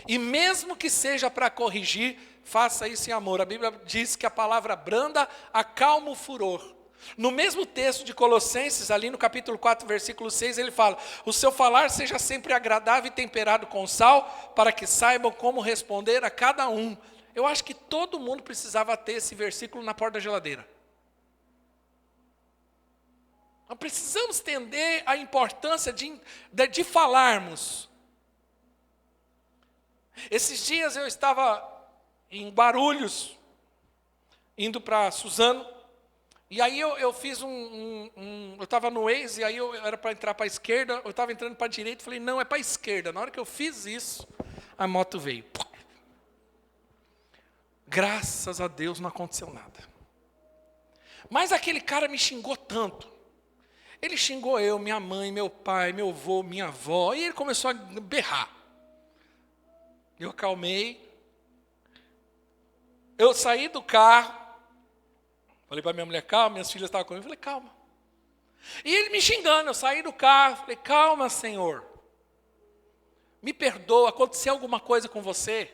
E mesmo que seja para corrigir, faça isso em amor. A Bíblia diz que a palavra branda acalma o furor. No mesmo texto de Colossenses, ali no capítulo 4, versículo 6, ele fala, o seu falar seja sempre agradável e temperado com sal, para que saibam como responder a cada um. Eu acho que todo mundo precisava ter esse versículo na porta da geladeira. Nós precisamos entender a importância de falarmos. Esses dias eu estava em Guarulhos, indo para Suzano, e aí eu fiz eu estava no Waze, e aí eu era para entrar para a esquerda, eu estava entrando para a direita, falei, não, é para a esquerda. Na hora que eu fiz isso, a moto veio. Graças a Deus não aconteceu nada. Mas aquele cara me xingou tanto. Ele xingou eu, minha mãe, meu pai, meu avô, minha avó, e ele começou a berrar. Eu acalmei. Eu saí do carro. Falei para minha mulher, calma, minhas filhas estavam comigo. Eu falei, calma. E ele me xingando, eu saí do carro. Falei, calma, Senhor. Me perdoa, aconteceu alguma coisa com você?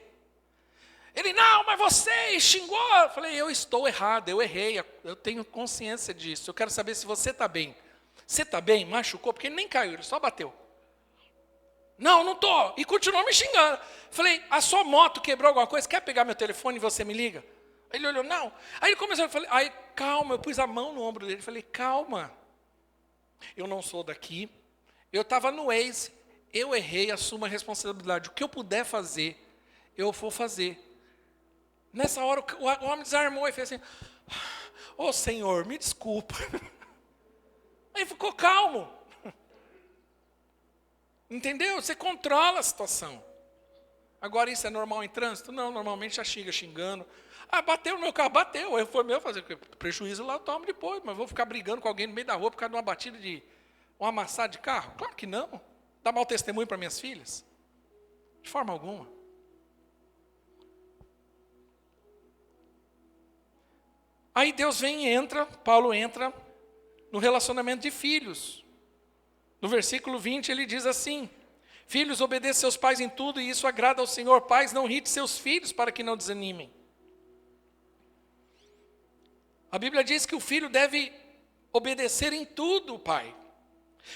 Ele, não, mas você xingou. Eu falei, eu estou errado, eu errei. Eu tenho consciência disso. Eu quero saber se você está bem. Você está bem? Machucou? Porque ele nem caiu, ele só bateu. Não, não estou. E continuou me xingando. Falei, a sua moto quebrou alguma coisa? Quer pegar meu telefone e você me liga? Aí ele olhou, não. Aí ele começou, aí calma, eu pus a mão no ombro dele. Falei, calma. Eu não sou daqui. Eu estava no Waze. Eu errei, assumo a responsabilidade. O que eu puder fazer, eu vou fazer. Nessa hora o homem desarmou e fez assim, ô Senhor, me desculpa. Aí ficou calmo. Entendeu? Você controla a situação. Agora isso é normal em trânsito? Não, normalmente já chega xingando. Ah, bateu no meu carro, bateu. Erro foi meu, fazer prejuízo lá eu tomo depois. Mas vou ficar brigando com alguém no meio da rua por causa de uma batida de um amassado de carro? Claro que não. Dá mau testemunho para minhas filhas? De forma alguma. Aí Deus vem e entra, Paulo entra no relacionamento de filhos. No versículo 20 ele diz assim, filhos, obedeçam seus pais em tudo e isso agrada ao Senhor. Pais, não irrite seus filhos para que não desanimem. A Bíblia diz que o filho deve obedecer em tudo o pai.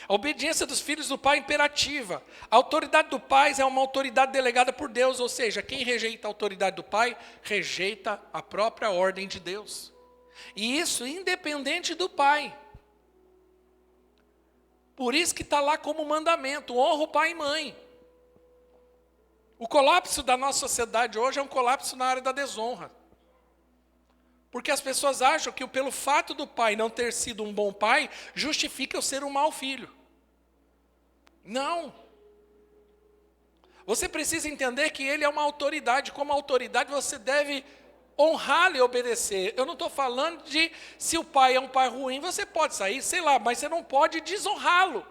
A obediência dos filhos do pai é imperativa. A autoridade do pai é uma autoridade delegada por Deus, ou seja, quem rejeita a autoridade do pai, rejeita a própria ordem de Deus. E isso independente do pai. Por isso que está lá como mandamento, honra o pai e mãe. O colapso da nossa sociedade hoje é um colapso na área da desonra. Porque as pessoas acham que pelo fato do pai não ter sido um bom pai, justifica eu ser um mau filho. Não. Você precisa entender que ele é uma autoridade. Como autoridade você deve honrá-lo e obedecer. Eu não estou falando de se o pai é um pai ruim, você pode sair, sei lá, mas você não pode desonrá-lo.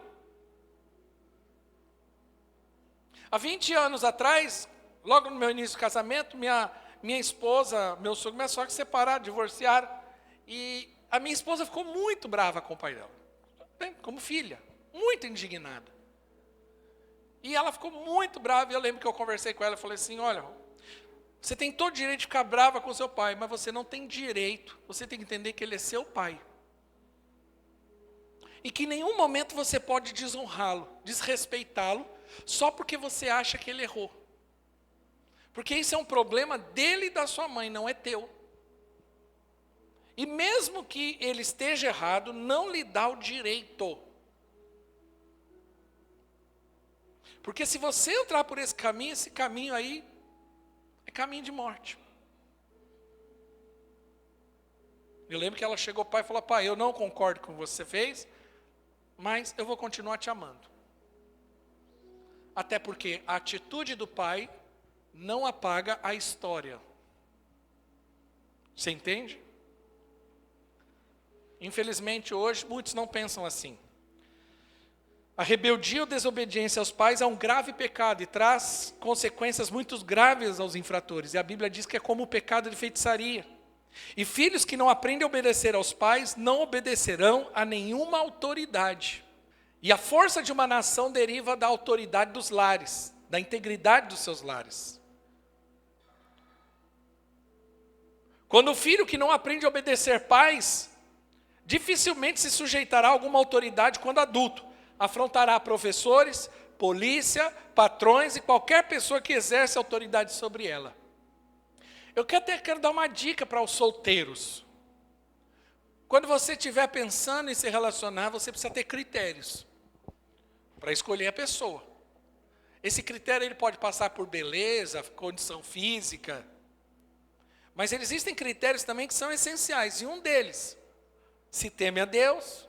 Há 20 anos atrás, logo no meu início do casamento, minha esposa, meu sogro e minha sogra se separaram, divorciaram. E a minha esposa ficou muito brava com o pai dela. Como filha, muito indignada. E ela ficou muito brava, e eu lembro que eu conversei com ela, e falei assim, olha, você tem todo o direito de ficar brava com seu pai, mas você não tem direito, você tem que entender que ele é seu pai. E que em nenhum momento você pode desonrá-lo, desrespeitá-lo, só porque você acha que ele errou. Porque isso é um problema dele e da sua mãe, não é teu. E mesmo que ele esteja errado, não lhe dá o direito. Porque se você entrar por esse caminho aí é caminho de morte. Eu lembro que ela chegou ao pai e falou, pai, eu não concordo com o que você fez, mas eu vou continuar te amando. Até porque a atitude do pai não apaga a história. Você entende? Infelizmente hoje muitos não pensam assim. A rebeldia ou desobediência aos pais é um grave pecado e traz consequências muito graves aos infratores. E a Bíblia diz que é como o pecado de feitiçaria. E filhos que não aprendem a obedecer aos pais não obedecerão a nenhuma autoridade. E a força de uma nação deriva da autoridade dos lares, da integridade dos seus lares. Quando o filho que não aprende a obedecer pais, dificilmente se sujeitará a alguma autoridade quando adulto. Afrontará professores, polícia, patrões e qualquer pessoa que exerce autoridade sobre ela. Eu até quero dar uma dica para os solteiros. Quando você estiver pensando em se relacionar, você precisa ter critérios para escolher a pessoa. Esse critério ele pode passar por beleza, condição física, mas existem critérios também que são essenciais. E um deles, se teme a Deus,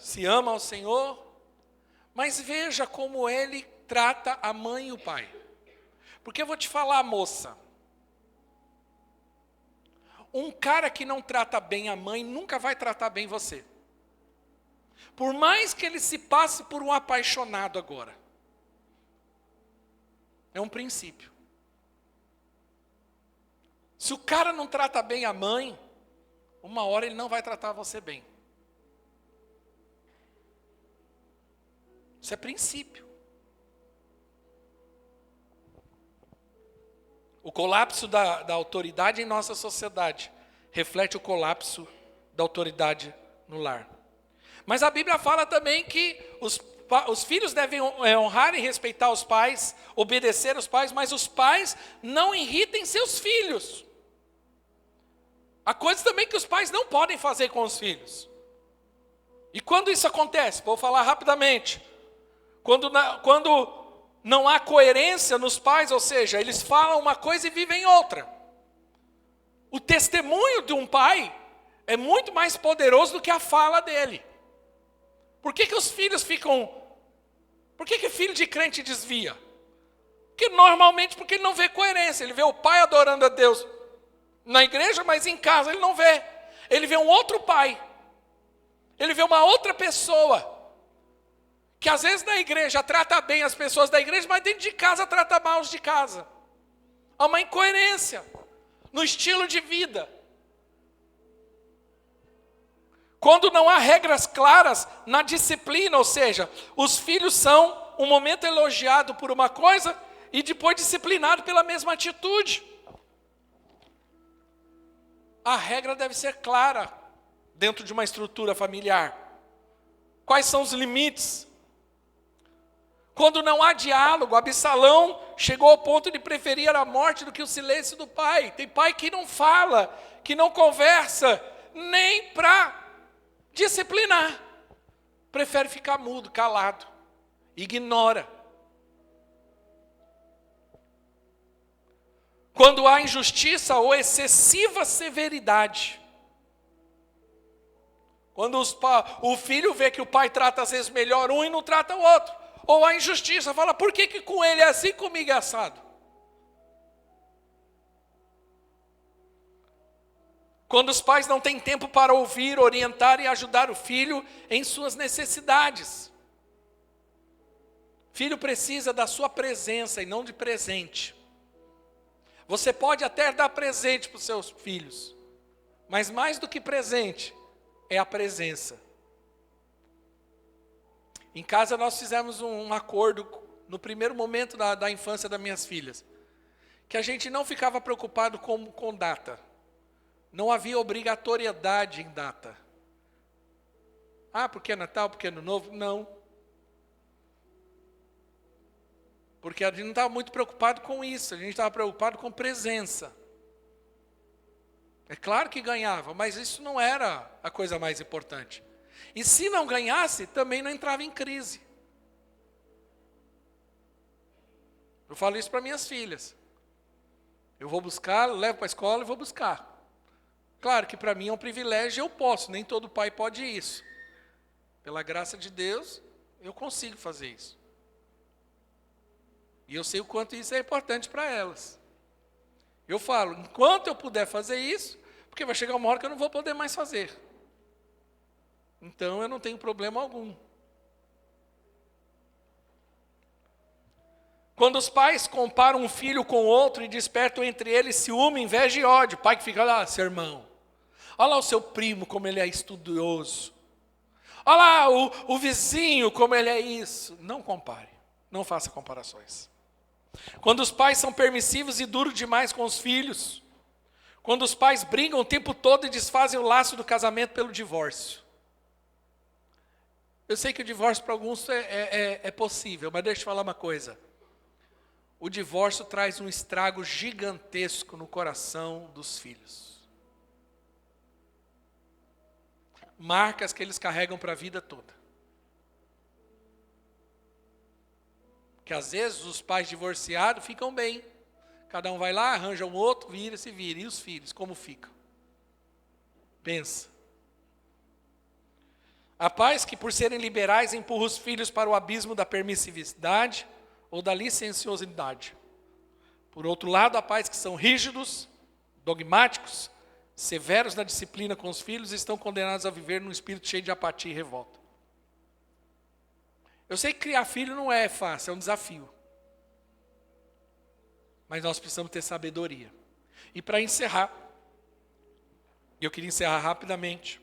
se ama ao Senhor, mas veja como ele trata a mãe e o pai. Porque eu vou te falar, moça, um cara que não trata bem a mãe nunca vai tratar bem você. Por mais que ele se passe por um apaixonado agora. É um princípio. Se o cara não trata bem a mãe, uma hora ele não vai tratar você bem. Isso é princípio. O colapso da autoridade em nossa sociedade reflete o colapso da autoridade no lar. Mas a Bíblia fala também que os filhos devem honrar e respeitar os pais, obedecer aos pais, mas os pais não irritem seus filhos. Há coisas também que os pais não podem fazer com os filhos. E quando isso acontece? Vou falar rapidamente. Quando não há coerência nos pais, ou seja, eles falam uma coisa e vivem outra. O testemunho de um pai é muito mais poderoso do que a fala dele. Por que os filhos ficam... Por que filho de crente desvia? Porque ele não vê coerência. Ele vê o pai adorando a Deus na igreja, mas em casa ele não vê. Ele vê um outro pai. Ele vê uma outra pessoa. Que às vezes na igreja trata bem as pessoas da igreja, mas dentro de casa trata mal os de casa. Há uma incoerência no estilo de vida. Quando não há regras claras na disciplina, ou seja, os filhos são um momento elogiado por uma coisa e depois disciplinado pela mesma atitude. A regra deve ser clara dentro de uma estrutura familiar. Quais são os limites? Quando não há diálogo, Absalão chegou ao ponto de preferir a morte do que o silêncio do pai. Tem pai que não fala, que não conversa, nem para disciplinar. Prefere ficar mudo, calado, ignora. Quando há injustiça ou excessiva severidade. Quando o filho vê que o pai trata às vezes melhor um e não trata o outro. Ou a injustiça, fala, por que com ele é assim, comigo é assado? Quando os pais não têm tempo para ouvir, orientar e ajudar o filho em suas necessidades. Filho precisa da sua presença e não de presente. Você pode até dar presente para os seus filhos, mas mais do que presente, é a presença. Em casa nós fizemos um acordo no primeiro momento da infância das minhas filhas, que a gente não ficava preocupado com data. Não havia obrigatoriedade em data. Ah, porque é Natal, porque é Ano Novo? Não. Porque a gente não estava muito preocupado com isso, a gente estava preocupado com presença. É claro que ganhava, mas isso não era a coisa mais importante. E se não ganhasse, também não entrava em crise. Eu falo isso para minhas filhas. Eu vou buscar, levo para a escola e vou buscar. Claro que para mim é um privilégio, eu posso, nem todo pai pode isso. Pela graça de Deus, eu consigo fazer isso. E eu sei o quanto isso é importante para elas. Eu falo, enquanto eu puder fazer isso, porque vai chegar uma hora que eu não vou poder mais fazer. Então eu não tenho problema algum. Quando os pais comparam um filho com outro e despertam entre eles ciúme, inveja e ódio, o pai que fica lá, seu irmão, olha lá o seu primo como ele é estudioso, olha lá o vizinho como ele é isso. Não compare, não faça comparações. Quando os pais são permissivos e duros demais com os filhos, quando os pais brigam o tempo todo e desfazem o laço do casamento pelo divórcio. Eu sei que o divórcio para alguns é possível, mas deixa eu te falar uma coisa. O divórcio traz um estrago gigantesco no coração dos filhos. Marcas que eles carregam para a vida toda. Que às vezes os pais divorciados ficam bem. Cada um vai lá, arranja um outro, vira-se. E os filhos, como ficam? Pensa. Há pais que, por serem liberais, empurram os filhos para o abismo da permissividade ou da licenciosidade. Por outro lado, há pais que são rígidos, dogmáticos, severos na disciplina com os filhos e estão condenados a viver num espírito cheio de apatia e revolta. Eu sei que criar filho não é fácil, é um desafio. Mas nós precisamos ter sabedoria. E para encerrar, eu queria encerrar rapidamente.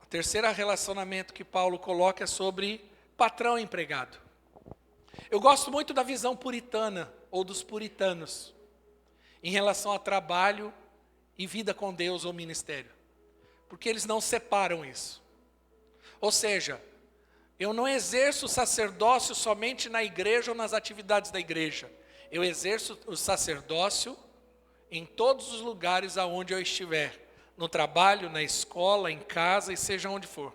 O terceiro relacionamento que Paulo coloca é sobre patrão e empregado. Eu gosto muito da visão puritana, ou dos puritanos, em relação a trabalho e vida com Deus ou ministério. Porque eles não separam isso. Ou seja, eu não exerço o sacerdócio somente na igreja ou nas atividades da igreja. Eu exerço o sacerdócio em todos os lugares aonde eu estiver. No trabalho, na escola, em casa e seja onde for.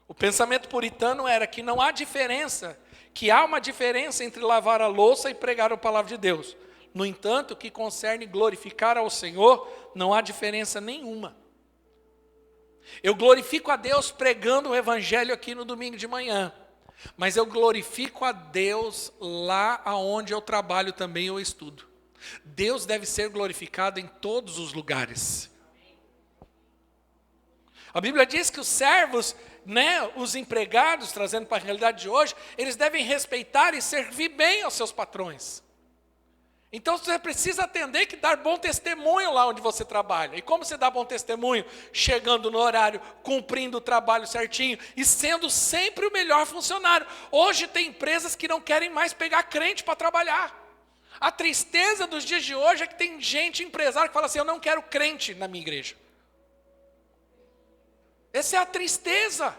O pensamento puritano era que não há diferença, que há uma diferença entre lavar a louça e pregar a palavra de Deus. No entanto, o que concerne glorificar ao Senhor, não há diferença nenhuma. Eu glorifico a Deus pregando o evangelho aqui no domingo de manhã, mas eu glorifico a Deus lá aonde eu trabalho também, eu estudo. Deus deve ser glorificado em todos os lugares. A Bíblia diz que os servos, os empregados, trazendo para a realidade de hoje, eles devem respeitar e servir bem aos seus patrões. Então você precisa atender que dar bom testemunho lá onde você trabalha. E como você dá bom testemunho? Chegando no horário, cumprindo o trabalho certinho e sendo sempre o melhor funcionário. Hoje tem empresas que não querem mais pegar crente para trabalhar. A tristeza dos dias de hoje é que tem gente, empresário, que fala assim, eu não quero crente na minha igreja. Essa é a tristeza.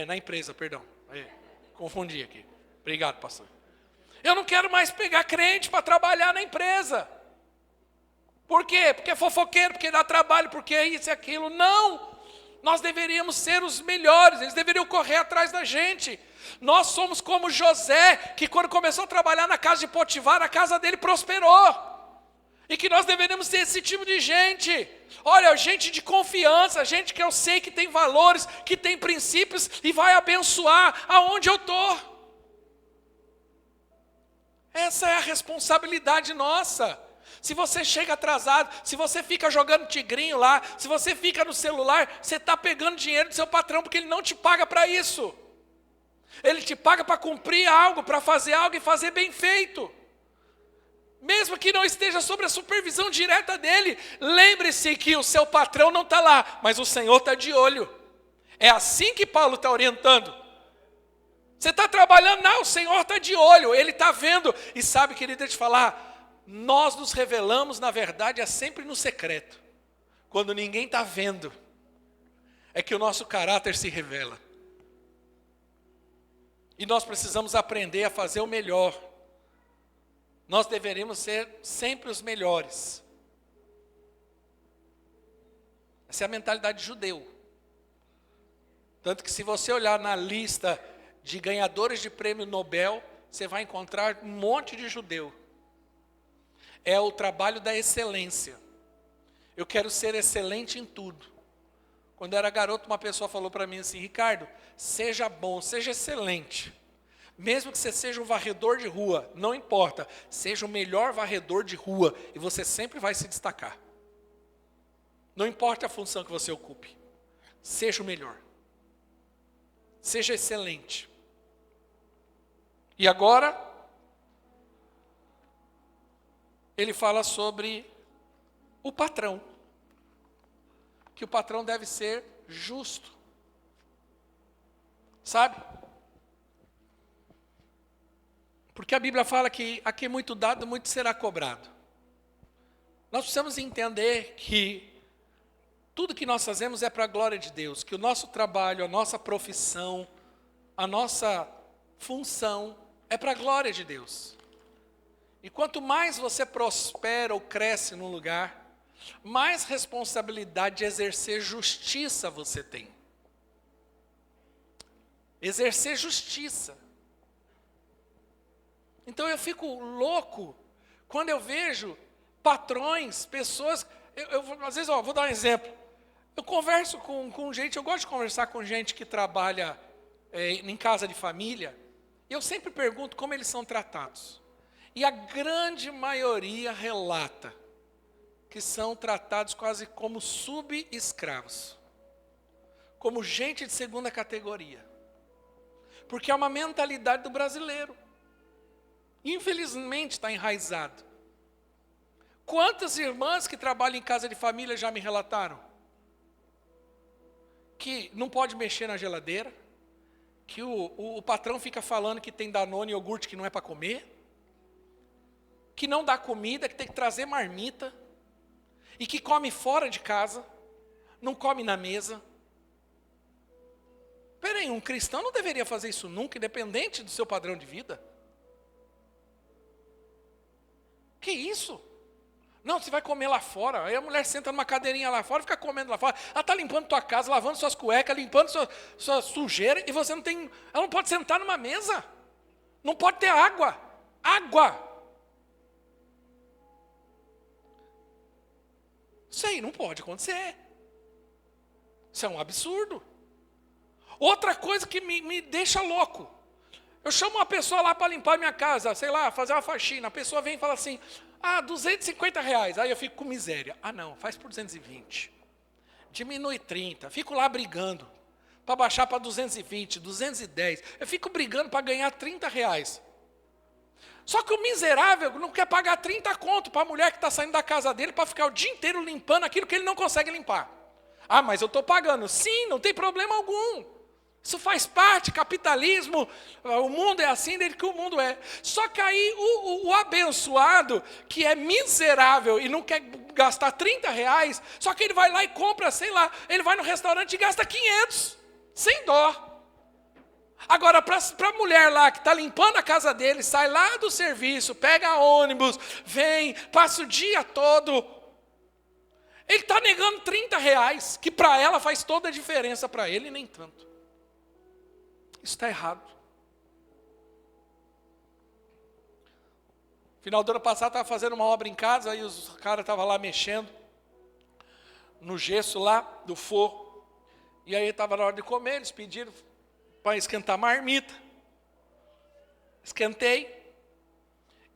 Na empresa, perdão. Confundi aqui. Obrigado, pastor. Eu não quero mais pegar crente para trabalhar na empresa. Por quê? Porque é fofoqueiro, porque dá trabalho, porque é isso e aquilo. Não! Nós deveríamos ser os melhores, eles deveriam correr atrás da gente. Nós somos como José, que quando começou a trabalhar na casa de Potifar, a casa dele prosperou. E que nós deveríamos ser esse tipo de gente. Olha, gente de confiança, gente que eu sei que tem valores, que tem princípios e vai abençoar aonde eu estou. Essa é a responsabilidade nossa. Se você chega atrasado, se você fica jogando tigrinho lá, se você fica no celular, você está pegando dinheiro do seu patrão, porque ele não te paga para isso. Ele te paga para cumprir algo, para fazer algo e fazer bem feito. Mesmo que não esteja sobre a supervisão direta dele. Lembre-se que o seu patrão não está lá, mas o Senhor está de olho. É assim que Paulo está orientando. Você está trabalhando, não, o Senhor está de olho, Ele está vendo. E sabe, querido, deixa eu te falar, nós nos revelamos, na verdade, é sempre no secreto. Quando ninguém está vendo, é que o nosso caráter se revela. E nós precisamos aprender a fazer o melhor. Nós deveríamos ser sempre os melhores. Essa é a mentalidade de judeu. Tanto que se você olhar na lista de ganhadores de prêmio Nobel, você vai encontrar um monte de judeu. É o trabalho da excelência. Eu quero ser excelente em tudo. Quando eu era garoto, uma pessoa falou para mim assim: Ricardo, seja bom, seja excelente. Mesmo que você seja um varredor de rua, não importa. Seja o melhor varredor de rua e você sempre vai se destacar. Não importa a função que você ocupe. Seja o melhor. Seja excelente. E agora, ele fala sobre o patrão. Que o patrão deve ser justo. Sabe? Porque a Bíblia fala que a quem muito dado, muito será cobrado. Nós precisamos entender que tudo que nós fazemos é para a glória de Deus. Que o nosso trabalho, a nossa profissão, a nossa função é para a glória de Deus. E quanto mais você prospera ou cresce num lugar, mais responsabilidade de exercer justiça você tem. Exercer justiça. Então eu fico louco quando eu vejo patrões, pessoas. Às vezes, vou dar um exemplo. Eu converso com gente, eu gosto de conversar com gente que trabalha em casa de família. E eu sempre pergunto como eles são tratados. E a grande maioria relata que são tratados quase como sub-escravos. Como gente de segunda categoria. Porque é uma mentalidade do brasileiro. Infelizmente está enraizado. Quantas irmãs que trabalham em casa de família já me relataram? Que não pode mexer na geladeira, que o patrão fica falando que tem Danone e iogurte que não é para comer, que não dá comida, que tem que trazer marmita, e que come fora de casa, não come na mesa. Peraí, um cristão não deveria fazer isso nunca, independente do seu padrão de vida? Que isso? Não, você vai comer lá fora. Aí a mulher senta numa cadeirinha lá fora e fica comendo lá fora. Ela está limpando tua casa, lavando suas cuecas, limpando sua sujeira, e você não tem. Ela não pode sentar numa mesa. Não pode ter água. Água! Isso aí não pode acontecer. Isso é um absurdo. Outra coisa que me deixa louco. Eu chamo uma pessoa lá para limpar minha casa, sei lá, fazer uma faxina. A pessoa vem e fala assim, R$250. Aí eu fico com miséria. Não, faz por 220. Diminui 30. Fico lá brigando para baixar para 220, 210. Eu fico brigando para ganhar R$30. Só que o miserável não quer pagar 30 conto para a mulher que está saindo da casa dele para ficar o dia inteiro limpando aquilo que ele não consegue limpar. Mas eu estou pagando. Sim, não tem problema algum. Isso faz parte, capitalismo, o mundo é assim desde que o mundo é. Só que aí o abençoado, que é miserável e não quer gastar R$30, só que ele vai lá e compra, sei lá, ele vai no restaurante e gasta 500, sem dó. Agora, para a mulher lá que está limpando a casa dele, sai lá do serviço, pega ônibus, vem, passa o dia todo, ele está negando R$30, que para ela faz toda a diferença, para ele nem tanto. Isso está errado. Final do ano passado, estava fazendo uma obra em casa, aí os caras estavam lá mexendo no gesso lá do forro. E aí estava na hora de comer, eles pediram para esquentar a marmita. Esquentei.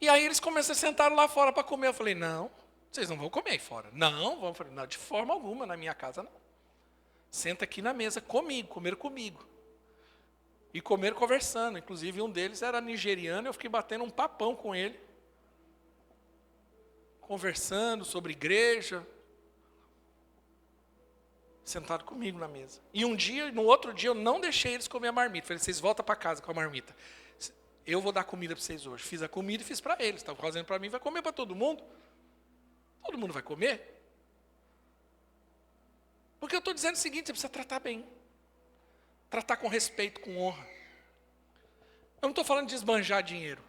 E aí eles começaram a sentar lá fora para comer. Eu falei, não, vocês não vão comer aí fora. Não, vamos. Eu falei, não, de forma alguma, na minha casa não. Senta aqui na mesa comigo, comer comigo. E comer conversando. Inclusive um deles era nigeriano, eu fiquei batendo um papão com ele. conversando sobre igreja, sentado comigo na mesa. E no outro dia, eu não deixei eles comer a marmita. Falei, vocês voltam para casa com a marmita. Eu vou dar comida para vocês hoje. Fiz a comida e fiz para eles. Estavam fazendo para mim, vai comer para todo mundo. Todo mundo vai comer. Porque eu estou dizendo o seguinte, você precisa tratar bem. Tratar com respeito, com honra. Eu não estou falando de esbanjar dinheiro.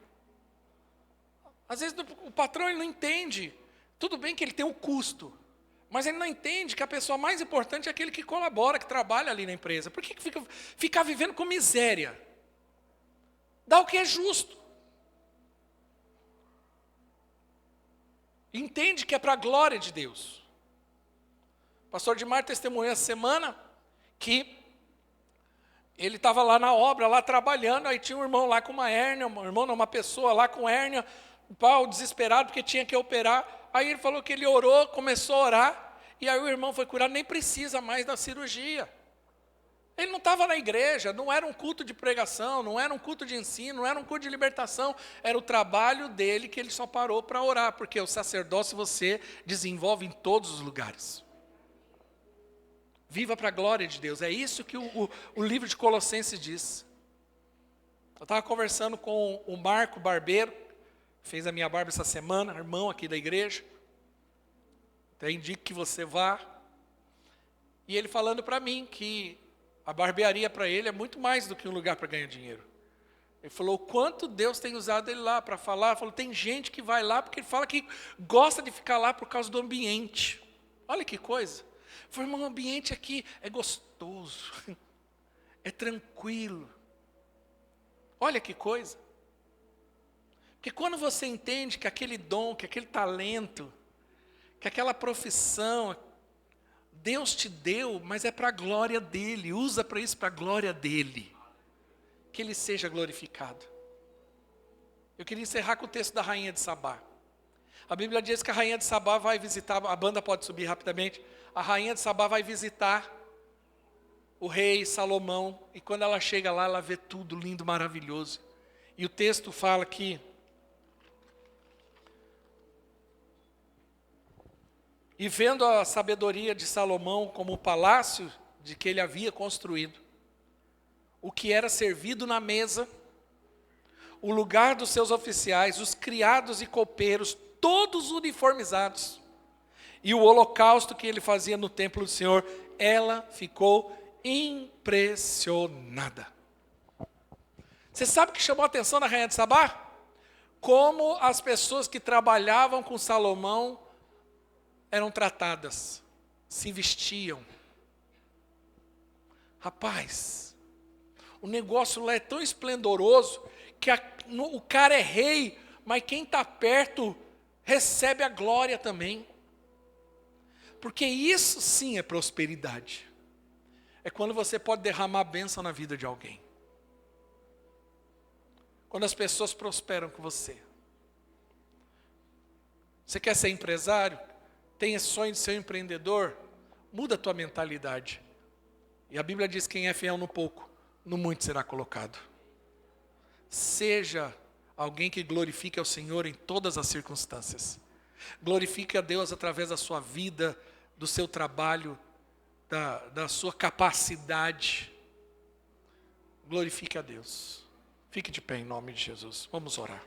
Às vezes o patrão ele não entende. Tudo bem que ele tem um custo. Mas ele não entende que a pessoa mais importante é aquele que colabora, que trabalha ali na empresa. Por que ficar vivendo com miséria? Dá o que é justo. Entende que é para a glória de Deus. O pastor Dimar testemunhou essa semana que ele estava lá na obra, lá trabalhando, aí tinha um irmão lá com uma hérnia, uma pessoa lá com hérnia, o pau desesperado porque tinha que operar. Aí ele falou que ele orou, começou a orar, e aí o irmão foi curado, nem precisa mais da cirurgia. Ele não estava na igreja, não era um culto de pregação, não era um culto de ensino, não era um culto de libertação, era o trabalho dele que ele só parou para orar, porque o sacerdócio você desenvolve em todos os lugares. Viva para a glória de Deus, é isso que o livro de Colossenses diz. Eu estava conversando com o Marco Barbeiro, fez a minha barba essa semana, irmão aqui da igreja, até indico que você vá, e ele falando para mim que a barbearia para ele é muito mais do que um lugar para ganhar dinheiro. Ele falou o quanto Deus tem usado ele lá para falar. Ele falou, tem gente que vai lá porque ele fala que gosta de ficar lá por causa do ambiente. Olha que coisa. Ele falou, irmão, o ambiente aqui é gostoso, é tranquilo. Olha que coisa. Porque quando você entende que aquele dom, que aquele talento, que aquela profissão, Deus te deu, mas é para a glória dEle. Usa para isso, para a glória dEle. Que Ele seja glorificado. Eu queria encerrar com o texto da rainha de Sabá. A Bíblia diz que a rainha de Sabá vai visitar, a banda pode subir rapidamente. A rainha de Sabá vai visitar o rei Salomão. E quando ela chega lá, ela vê tudo lindo, maravilhoso. E o texto fala que e vendo a sabedoria de Salomão como o palácio de que ele havia construído, o que era servido na mesa, o lugar dos seus oficiais, os criados e copeiros, todos uniformizados, e o holocausto que ele fazia no templo do Senhor, ela ficou impressionada. Você sabe o que chamou a atenção da rainha de Sabá? Como as pessoas que trabalhavam com Salomão eram tratadas, se vestiam. Rapaz, o negócio lá é tão esplendoroso que o cara é rei, mas quem está perto recebe a glória também. Porque isso sim é prosperidade. É quando você pode derramar bênção na vida de alguém. Quando as pessoas prosperam com você. Você quer ser empresário? Tem esse sonho de ser um empreendedor? Muda a tua mentalidade. E a Bíblia diz que quem é fiel no pouco, no muito será colocado. Seja alguém que glorifique ao Senhor em todas as circunstâncias. Glorifique a Deus através da sua vida, do seu trabalho, da sua capacidade. Glorifique a Deus. Fique de pé em nome de Jesus. Vamos orar.